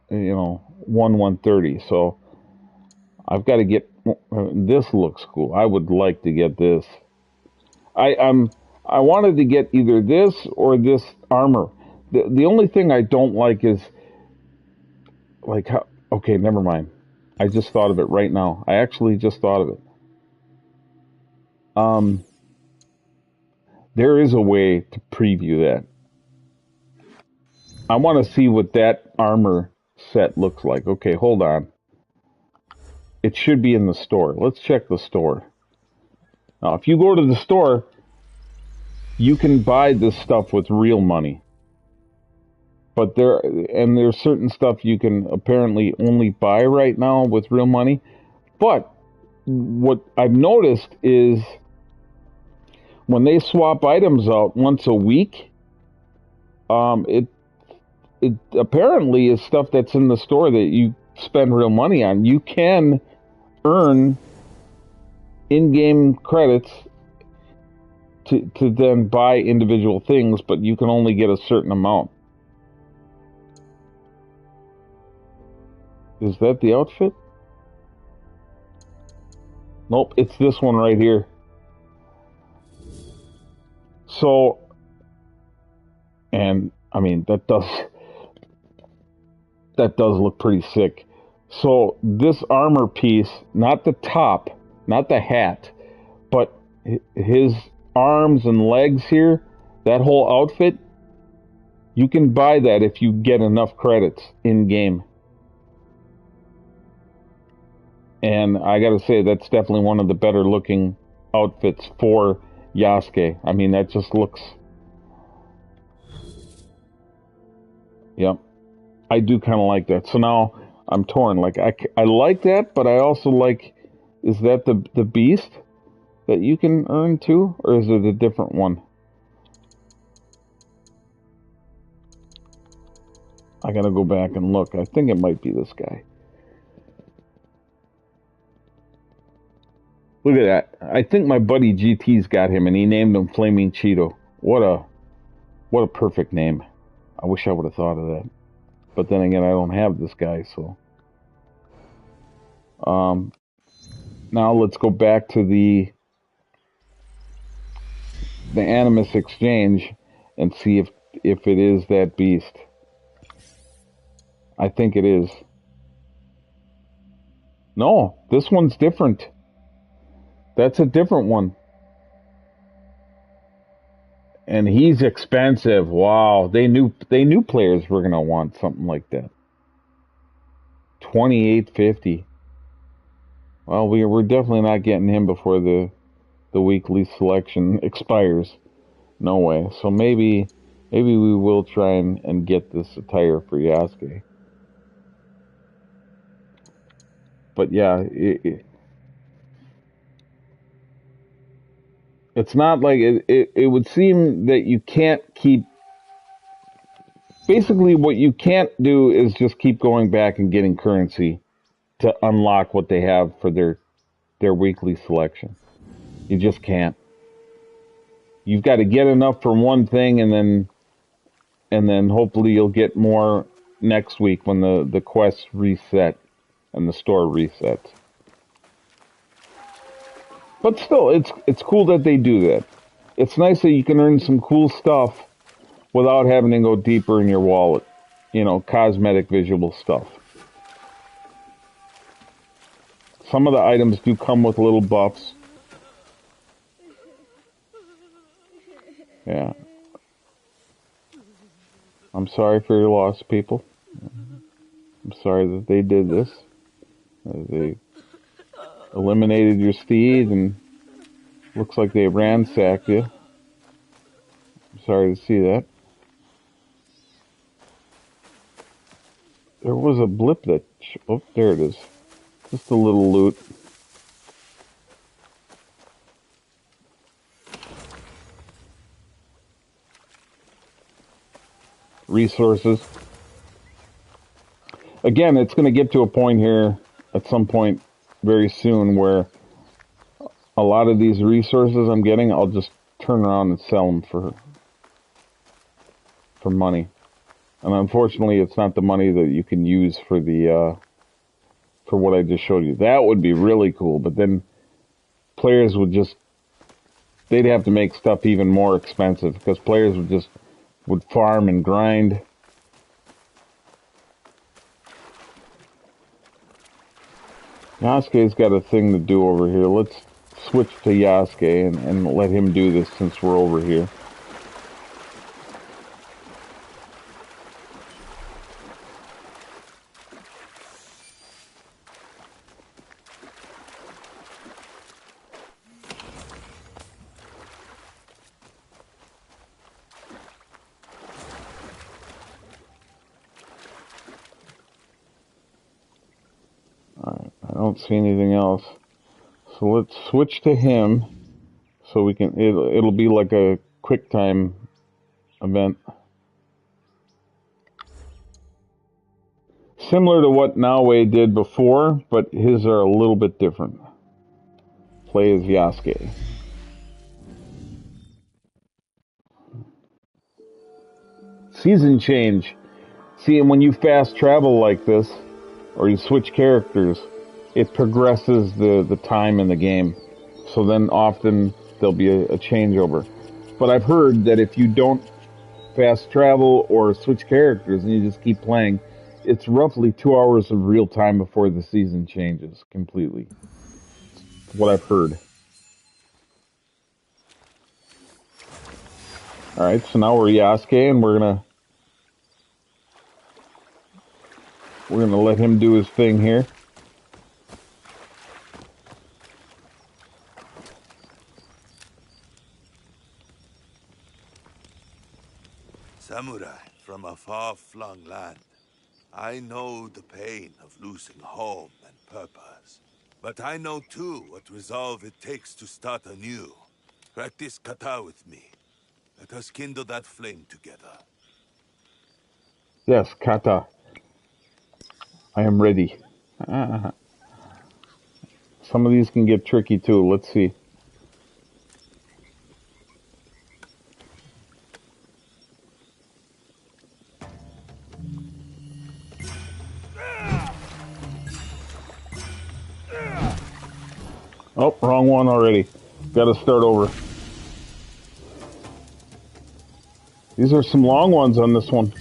130. So I've got to get this. Looks cool. I would like to get this. I wanted to get either this or this armor. The only thing I don't like is like how. Okay, never mind. I just thought of it right now. I actually just thought of it. There is a way to preview that. I want to see what that armor set looks like. Okay, hold on. It should be in the store. Let's check the store. Now, if you go to the store, you can buy this stuff with real money. But there's certain stuff you can apparently only buy right now with real money. But what I've noticed is when they swap items out once a week, it apparently is stuff that's in the store that you spend real money on. You can earn in-game credits to then buy individual things, but you can only get a certain amount. Is that the outfit? Nope, it's this one right here. So, and I mean, that does look pretty sick. So this armor piece, not the top, not the hat, but his arms and legs here, that whole outfit, you can buy that if you get enough credits in game. And I gotta say, that's definitely one of the better looking outfits for Yasuke. I mean, that just looks Yep. I do kind of like that. So now I'm torn. Like I like that, but I also like, is that the beast that you can earn too, or is it a different one? I gotta go back and look. I think it might be this guy. Look at that. I think my buddy GT's got him, and he named him Flaming Cheeto. What a perfect name. I wish I would have thought of that. But then again, I don't have this guy, so. Now let's go back to the Animus Exchange and see if it is that beast. I think it is. No, this one's different. That's a different one. And he's expensive. Wow, they knew players were gonna want something like that. 28.50. Well, we're definitely not getting him before the weekly selection expires. No way. So maybe we will try and get this attire for Yasuke. But yeah, it's not like it would seem that you can't keep. Basically, what you can't do is just keep going back and getting currency to unlock what they have for their weekly selection. You just can't. You've got to get enough for one thing, and then hopefully you'll get more next week when the quests reset and the store resets. But still, it's cool that they do that. It's nice that you can earn some cool stuff without having to go deeper in your wallet. You know, cosmetic visual stuff. Some of the items do come with little buffs. Yeah. I'm sorry for your loss, people. I'm sorry that they did this. They eliminated your steed and looks like they ransacked you. I'm sorry to see that. There was a blip that... Oh, there it is. Just a little loot. Resources. Again, it's going to get to a point here at some point very soon where a lot of these resources I'm getting, I'll just turn around and sell them for money. And unfortunately, it's not the money that you can use for the for what I just showed you. That would be really cool, but then players they'd have to make stuff even more expensive because players would farm and grind. Yasuke's got a thing to do over here. Let's switch to Yasuke and let him do this since we're over here. Alright, I don't see anything else. So let's switch to him so we can, it'll be like a quick time event. Similar to what Naoe did before, but his are a little bit different. Play as Yasuke. Season change. See, and when you fast travel like this, or you switch characters, it progresses the time in the game. So then often there'll be a changeover. But I've heard that if you don't fast travel or switch characters and you just keep playing, it's roughly 2 hours of real time before the season changes completely. That's what I've heard. Alright, so now we're Yasuke and we're gonna let him do his thing here. Samurai, from a far-flung land. I know the pain of losing home and purpose. But I know too what resolve it takes to start anew. Practice kata with me. Let us kindle that flame together. Yes, kata. I am ready. Ah, some of these can get tricky too. Let's see. Oh, wrong one already. Got to start over. These are some long ones on this one.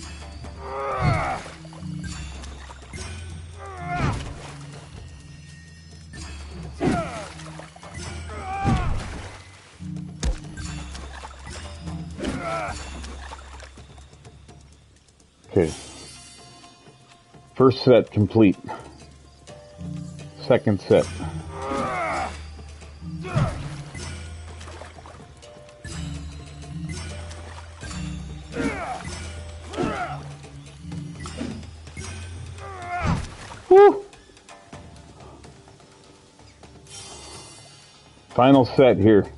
Okay. First set complete. Second set. Woo! Final set here.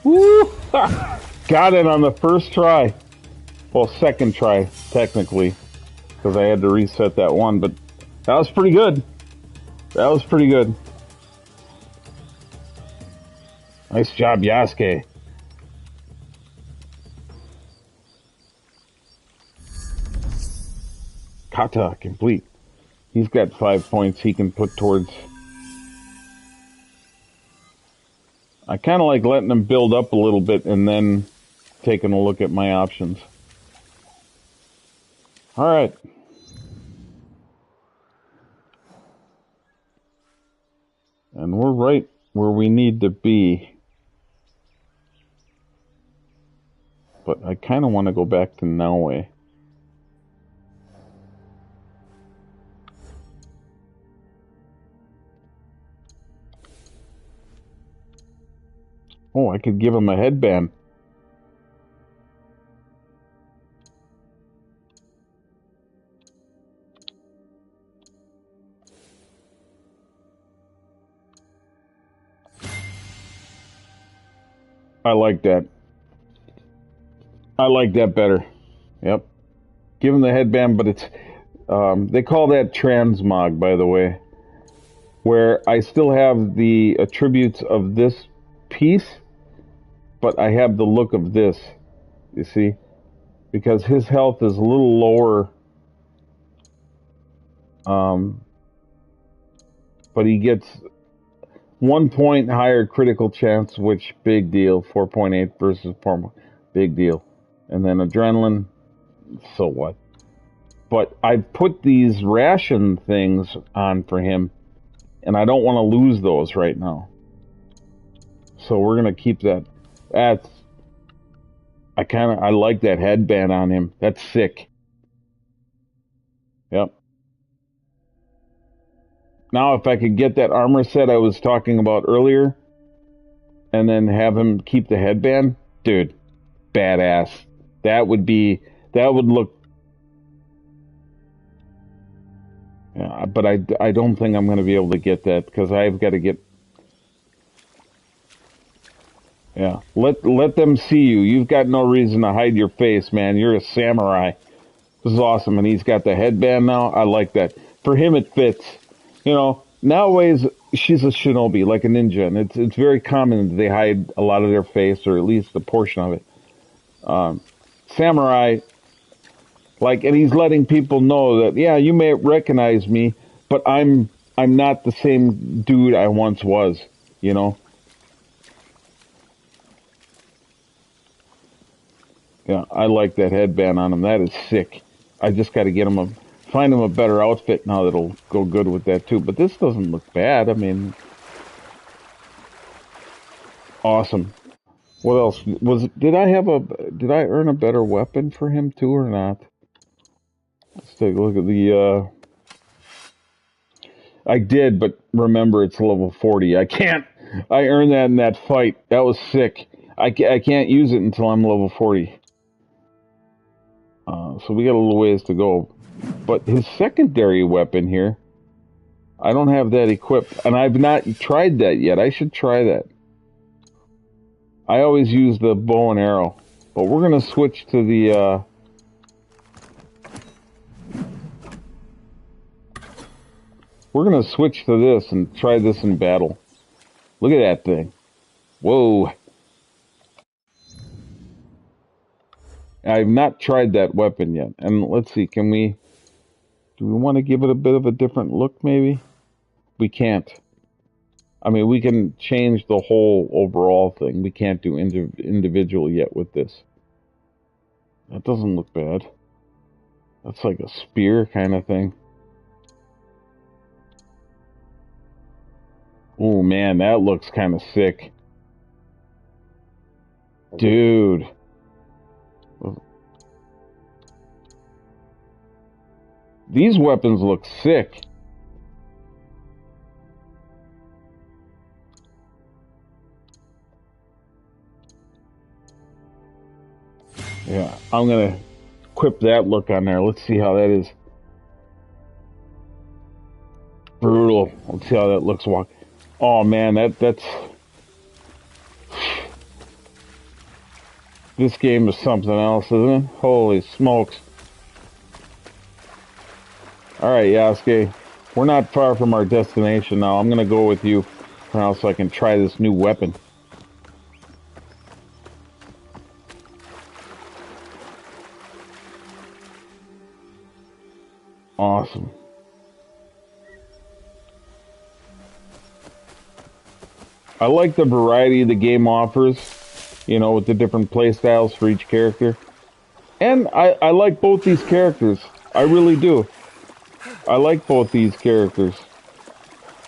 Woo! Got it on the first try. Well, second try, technically, because I had to reset that one, but that was pretty good. That was pretty good. Nice job, Yasuke. Kata complete. He's got 5 points he can put towards. I kind of like letting him build up a little bit and then taking a look at my options. All right. And we're right where we need to be. But I kind of want to go back to Norway. Oh, I could give him a headband. I like that. I like that better. Yep. Give him the headband, but it's... they call that transmog, by the way. Where I still have the attributes of this piece, but I have the look of this. You see? Because his health is a little lower. But he gets 1 point higher critical chance, which big deal. 4.8 versus 4, big deal. And then adrenaline, so what? But I've put these ration things on for him, and I don't want to lose those right now. So we're gonna keep that. I like that headband on him. That's sick. Yep. Now, if I could get that armor set I was talking about earlier, and then have him keep the headband, dude, badass. That would look. Yeah, but I don't think I'm going to be able to get that because I've got to get. Yeah, let them see you. You've got no reason to hide your face, man. You're a samurai. This is awesome, and he's got the headband now. I like that. For him, it fits. You know, nowadays she's a shinobi, like a ninja, and it's very common that they hide a lot of their face, or at least a portion of it. Samurai, like, and he's letting people know that, yeah, you may recognize me, but I'm not the same dude I once was. You know. Yeah, I like that headband on him. That is sick. I just got to get him a find him a better outfit now that'll go good with that too. But this doesn't look bad. I mean, awesome. What else was? Did I earn a better weapon for him too or not? Let's take a look at the. I did, but remember it's level 40. I can't. I earned that in that fight. That was sick. I can't use it until I'm level 40. So we got a little ways to go. But his secondary weapon here, I don't have that equipped, and I've not tried that yet. I should try that. I always use the bow and arrow, but we're gonna switch to the. We're gonna switch to this and try this in battle. Look at that thing! Whoa! I've not tried that weapon yet, and let's see. Do we want to give it a bit of a different look? Maybe we can't. I mean, we can change the whole overall thing. We can't do individual yet with this. That doesn't look bad. That's like a spear kind of thing. Oh man, that looks kind of sick. Dude. These weapons look sick. Yeah, I'm gonna equip that look on there. Let's see how that is. Brutal. Let's see how that looks. Oh man, that's. This game is something else, isn't it? Holy smokes. Alright, Yasuke. We're not far from our destination now. I'm gonna go with you for now so I can try this new weapon. Awesome. I like the variety the game offers, you know, with the different playstyles for each character. And I like both these characters. I really do. I like both these characters.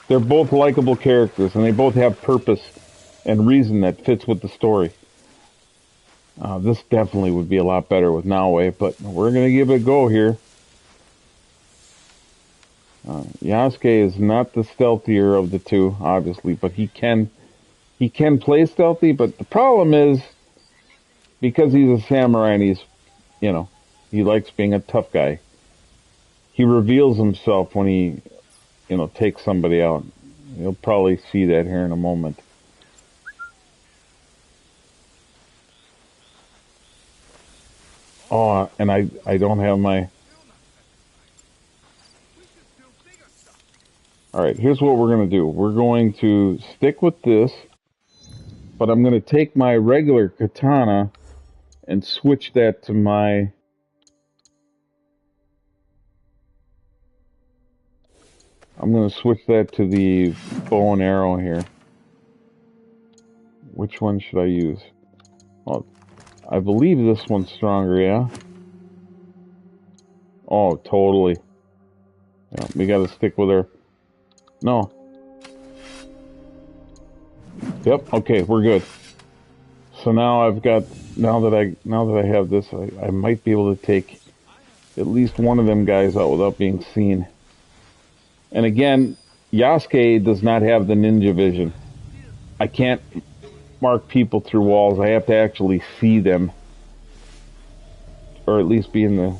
They're both likable characters, and they both have purpose and reason that fits with the story. This definitely would be a lot better with Naoe, but we're going to give it a go here. Yasuke is not the stealthier of the two, obviously, but he can play stealthy, but the problem is, because he's a samurai and he's, you know, he likes being a tough guy, he reveals himself when he, you know, takes somebody out. You'll probably see that here in a moment. Oh, and I don't have my... Alright, here's what we're going to do. We're going to stick with this, but I'm going to take my regular katana and switch that to my... I'm going to switch that to the bow and arrow here. Which one should I use? Well, I believe this one's stronger, yeah? Oh, totally. Yeah, we got to stick with her. No. Yep, okay, we're good. So now now that I have this, I might be able to take at least one of them guys out without being seen. And again, Yasuke does not have the ninja vision. I can't mark people through walls. I have to actually see them. Or at least be in the...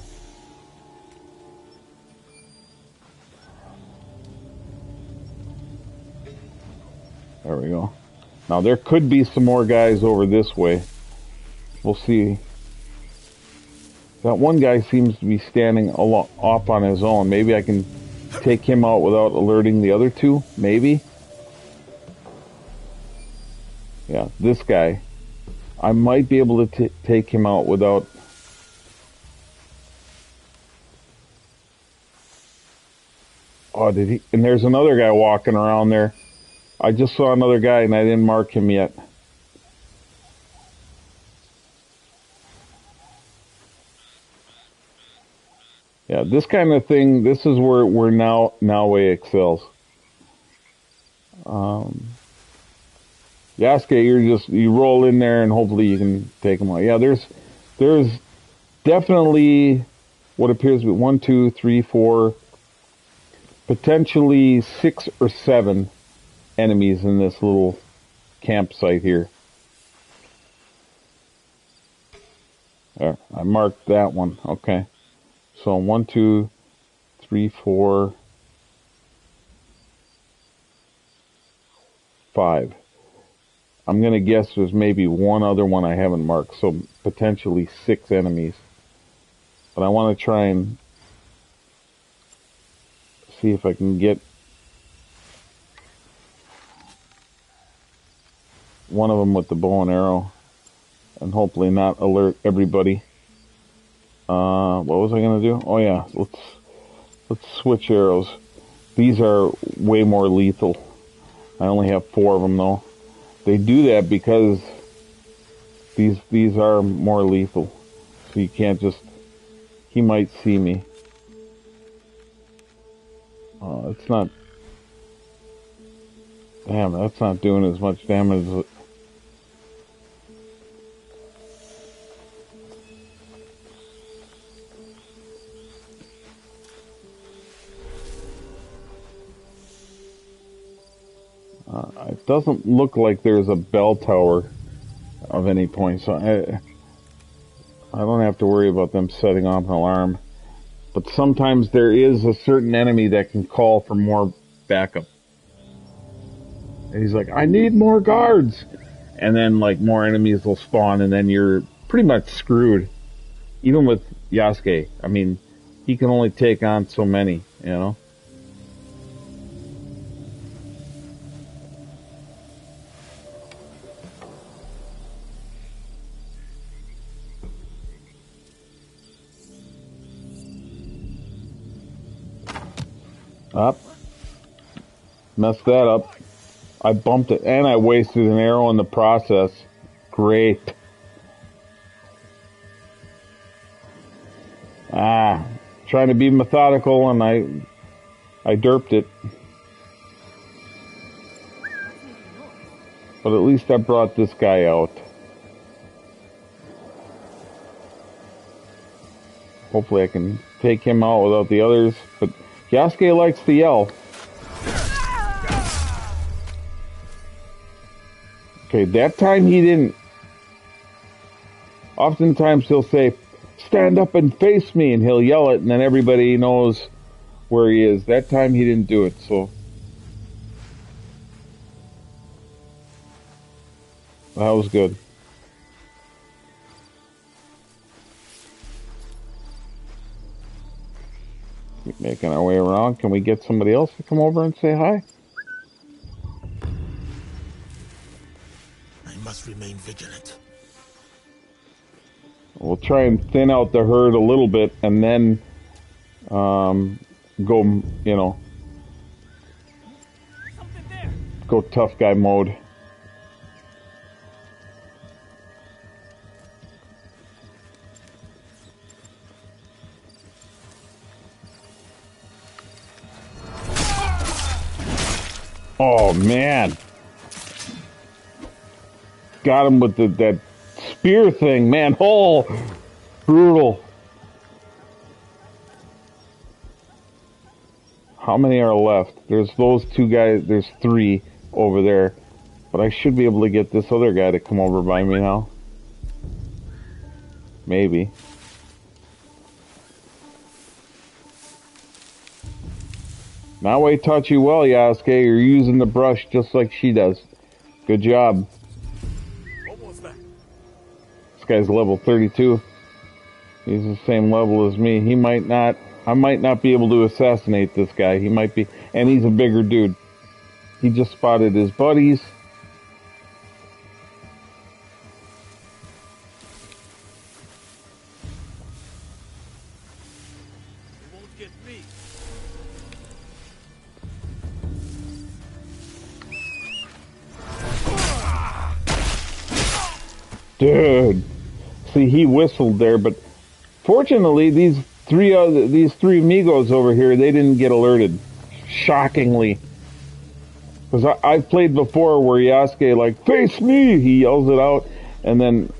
There we go. Now there could be some more guys over this way. We'll see. That one guy seems to be standing off on his own. Maybe I can take him out without alerting the other two? Maybe? Yeah, this guy. I might be able to take him out without... Oh, did he? And there's another guy walking around there. I just saw another guy and I didn't mark him yet. Yeah, this kind of thing, this is where Naue excels. Yasuke, you roll in there and hopefully you can take them out. Yeah, there's definitely what appears to be 1, 2, 3, 4, potentially 6 or 7 enemies in this little campsite here. There, I marked that one. Okay. So 1, 2, 3, 4, 5. I'm going to guess there's maybe one other one I haven't marked, so potentially 6 enemies. But I want to try and see if I can get one of them with the bow and arrow and hopefully not alert everybody. What was I going to do? Oh yeah, let's switch arrows. These are way more lethal. I only have 4 of them though. They do that because these are more lethal. So you can't just, he might see me. It's not, damn, that's not doing as much damage as it doesn't look like there's a bell tower of any point, so I don't have to worry about them setting off an alarm. But sometimes there is a certain enemy that can call for more backup. And he's like, I need more guards! And then, like, more enemies will spawn, and then you're pretty much screwed. Even with Yasuke. I mean, he can only take on so many, you know? Up. Messed that up. I bumped it, and I wasted an arrow in the process. Great. Trying to be methodical, and I derped it. But at least I brought this guy out. Hopefully I can take him out without the others, but Yasuke likes to yell. Okay, that time he didn't. Oftentimes he'll say, stand up and face me, and he'll yell it, and then everybody knows where he is. That time he didn't do it, so. That was good. Keep making our way around. Can we get somebody else to come over and say hi? I must remain vigilant. We'll try and thin out the herd a little bit and then go, you know, go tough guy mode. Oh man, got him with that spear thing, man. Oh, brutal. How many are left? There's those 2 guys. There's 3 over there, but I should be able to get this other guy to come over by me now. Maybe. Now I taught you well, Yasuke. You're using the brush just like she does. Good job. What was that? This guy's level 32. He's the same level as me. He might not... I might not be able to assassinate this guy. He might be... And he's a bigger dude. He just spotted his buddies. You won't get me. Dude. See, he whistled there, but fortunately, these these three amigos over here, they didn't get alerted. Shockingly. Because I've played before where Yasuke, like, face me! He yells it out, and then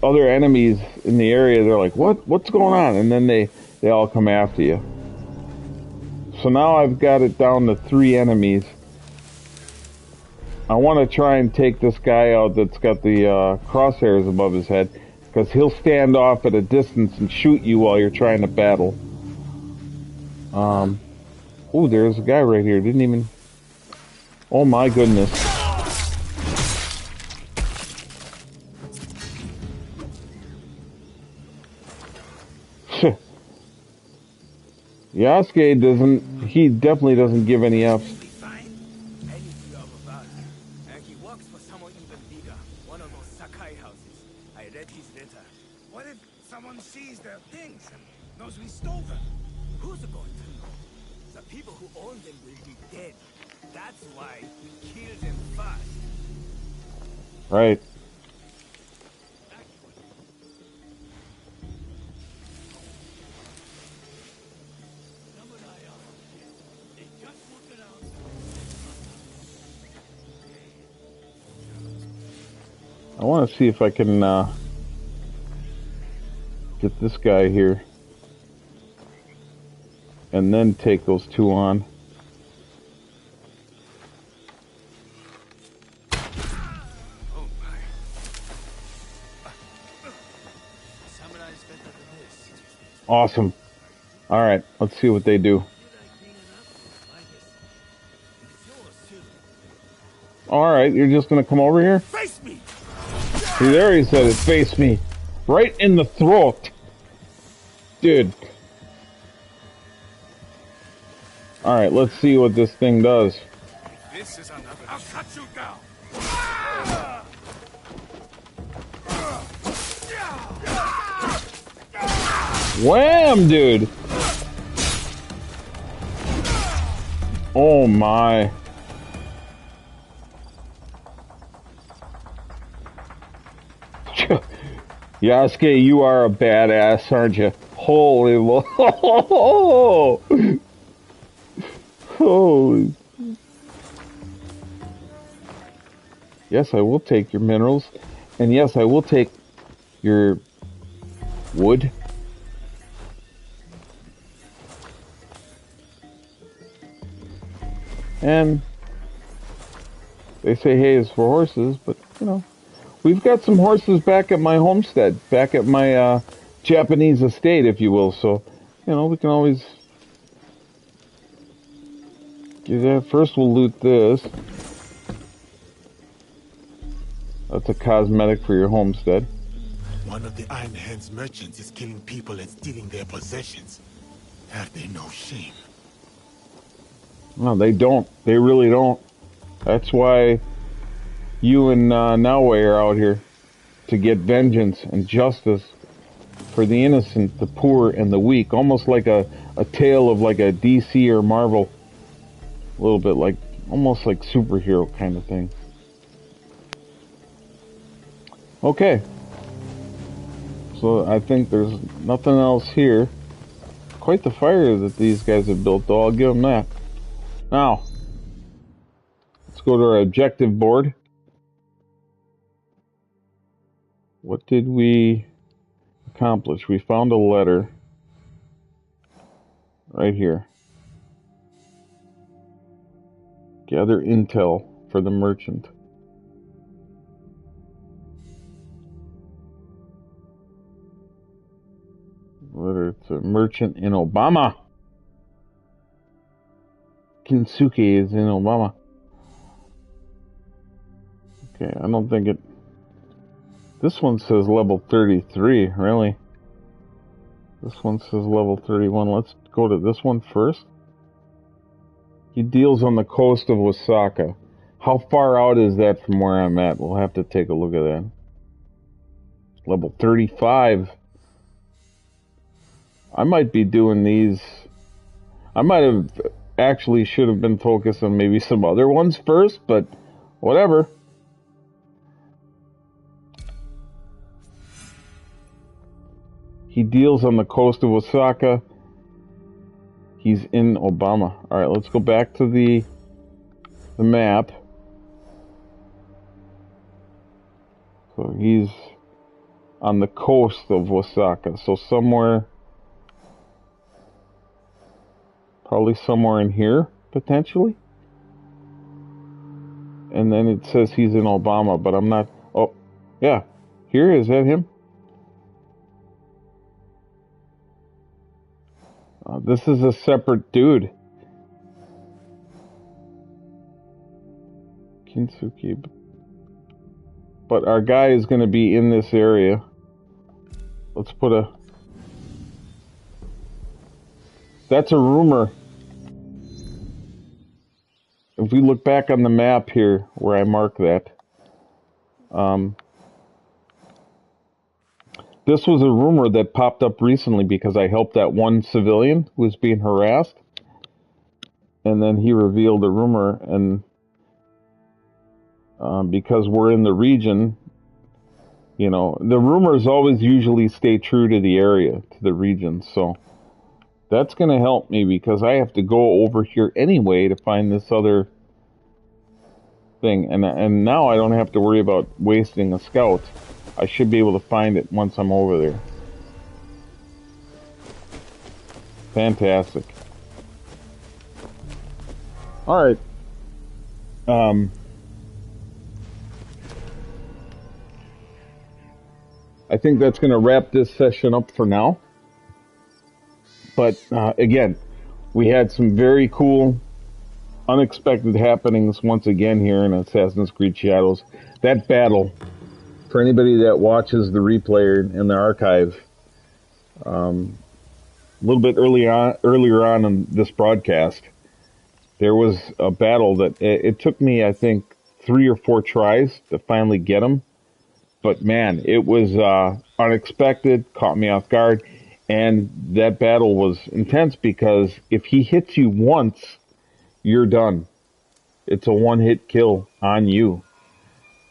other enemies in the area, they're like, what's going on? And then they all come after you. So now I've got it down to 3 enemies. I want to try and take this guy out that's got the crosshairs above his head, because he'll stand off at a distance and shoot you while you're trying to battle. Oh, there's a guy right here. Didn't even... Oh my goodness. Yasuke doesn't... He definitely doesn't give any Fs. And he works for someone even bigger. One of those Sakai houses. I read his letter. What if someone sees their things and knows we stole them? Who's going to know? The people who own them will be dead. That's why we kill them fast. Right. I want to see if I can get this guy here and then take those 2 on. Awesome. Alright, let's see what they do. Alright, you're just gonna come over here? Face me! See, there he said it, face me. Right in the throat. Dude. Alright, let's see what this thing does. This is another. I'll cut you down. Wham, dude! Oh my. Yasuke, you are a badass, aren't you? Holy Lord. Holy. Yes, I will take your minerals. And yes, I will take your wood. And they say hay is for horses, but, you know, we've got some horses back at my homestead, back at my Japanese estate, if you will. So, you know, we can always do that. First, we'll loot this. That's a cosmetic for your homestead. One of the Iron Hands merchants is killing people and stealing their possessions. Have they no shame? No, they don't. They really don't. That's why you and Naoe are out here, to get vengeance and justice for the innocent, the poor, and the weak. Almost like a tale of like a DC or Marvel. A little bit like, almost like superhero kind of thing. Okay. So I think there's nothing else here. Quite the fire that these guys have built, though. I'll give them that. Now, let's go to our objective board. What did we accomplish? We found a letter right here. Gather intel for the merchant. Letter to merchant in Obama. Kinsuke is in Obama. Okay, I don't think it... This one says level 33, really? This one says level 31. Let's go to this one first. He deals on the coast of Osaka. How far out is that from where I'm at? We'll have to take a look at that. Level 35. I might be doing these... I might have... Actually should have been focused on maybe some other ones first, but whatever. He deals on the coast of Osaka. He's in Obama. All right, let's go back to the map. So he's on the coast of Osaka. So somewhere, probably somewhere in here, potentially. And then it says he's in Obama, but I'm not... Oh, yeah. Here, is that him? This is a separate dude. Kinsuke. But our guy is going to be in this area. Let's put a... That's a rumor. If we look back on the map here, where I mark that, this was a rumor that popped up recently because I helped that one civilian who was being harassed. And then he revealed a rumor, and because we're in the region, you know, the rumors always usually stay true to the area, to the region. So that's going to help me because I have to go over here anyway to find this other thing. And now I don't have to worry about wasting a scout. I should be able to find it once I'm over there. Fantastic. Alright. I think that's going to wrap this session up for now. But, again, we had some very cool, unexpected happenings once again here in Assassin's Creed Shadows. That battle, for anybody that watches the replay in the archive, a little bit earlier on in this broadcast, there was a battle that it took me, I think, 3 or 4 tries to finally get him. But man, it was unexpected, caught me off guard, and that battle was intense because if he hits you once, you're done. It's a one-hit kill on you.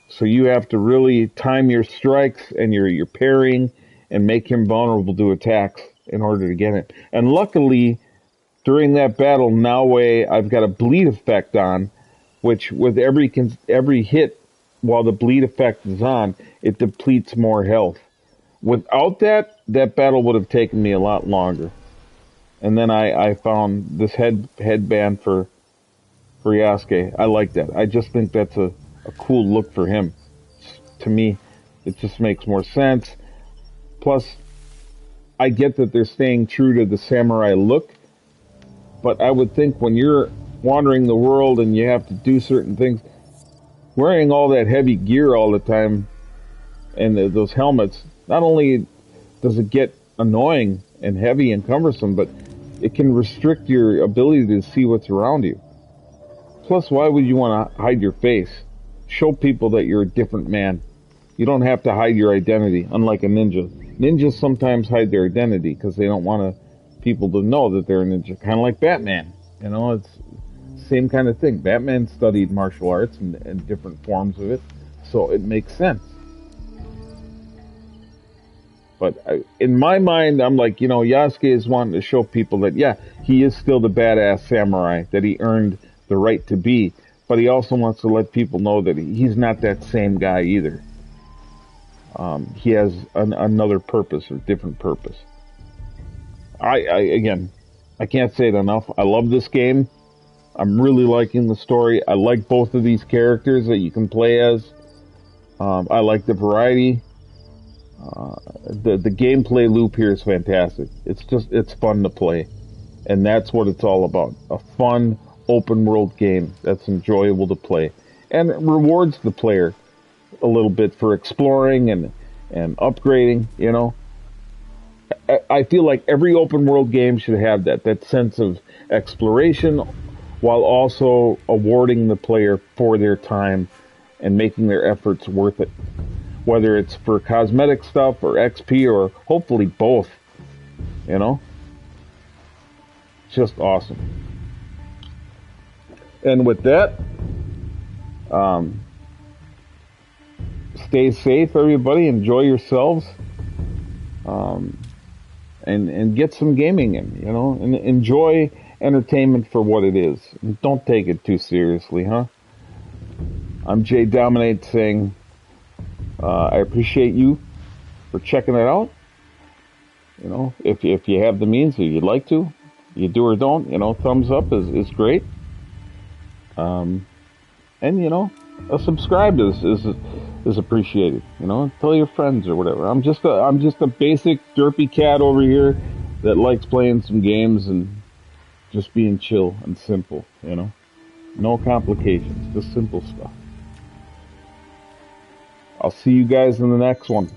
So you have to really time your strikes and your parrying and make him vulnerable to attacks in order to get it. And luckily, during that battle, now I've got a bleed effect on, which with every hit, while the bleed effect is on, it depletes more health. Without that battle would have taken me a lot longer. And then I found this headband for Yasuke. I like that. I just think that's a cool look for him. To me, it just makes more sense. Plus, I get that they're staying true to the samurai look, but I would think when you're wandering the world and you have to do certain things, wearing all that heavy gear all the time and those helmets, not only does it get annoying and heavy and cumbersome, but it can restrict your ability to see what's around you. Plus, why would you want to hide your face? Show people that you're a different man. You don't have to hide your identity, unlike a ninja. Ninjas sometimes hide their identity because they don't want people to know that they're a ninja. Kind of like Batman. You know, it's the same kind of thing. Batman studied martial arts and different forms of it, so it makes sense. But in my mind, I'm like, you know, Yasuke is wanting to show people that, yeah, he is still the badass samurai that he earned the right to be. But he also wants to let people know that he's not that same guy either. He has another purpose, or different purpose. Again, I can't say it enough. I love this game. I'm really liking the story. I like both of these characters that you can play as. I like the variety. The gameplay loop here is fantastic. It's fun to play. And that's what it's all about. A fun, open world game that's enjoyable to play. And it rewards the player a little bit for exploring and upgrading, you know. I feel like every open world game should have that sense of exploration while also awarding the player for their time and making their efforts worth it. Whether it's for cosmetic stuff or XP or hopefully both, you know. Just awesome. And with that, stay safe, everybody. Enjoy yourselves. and get some gaming in, you know, and enjoy entertainment for what it is. And don't take it too seriously, huh? I'm Jay Dominate saying, I appreciate you for checking it out. You know, if you have the means or you'd like to, you do or don't, you know, thumbs up is great. And you know, a subscribe is appreciated. You know, tell your friends or whatever. I'm just a basic derpy cat over here that likes playing some games and just being chill and simple. You know, no complications, just simple stuff. I'll see you guys in the next one.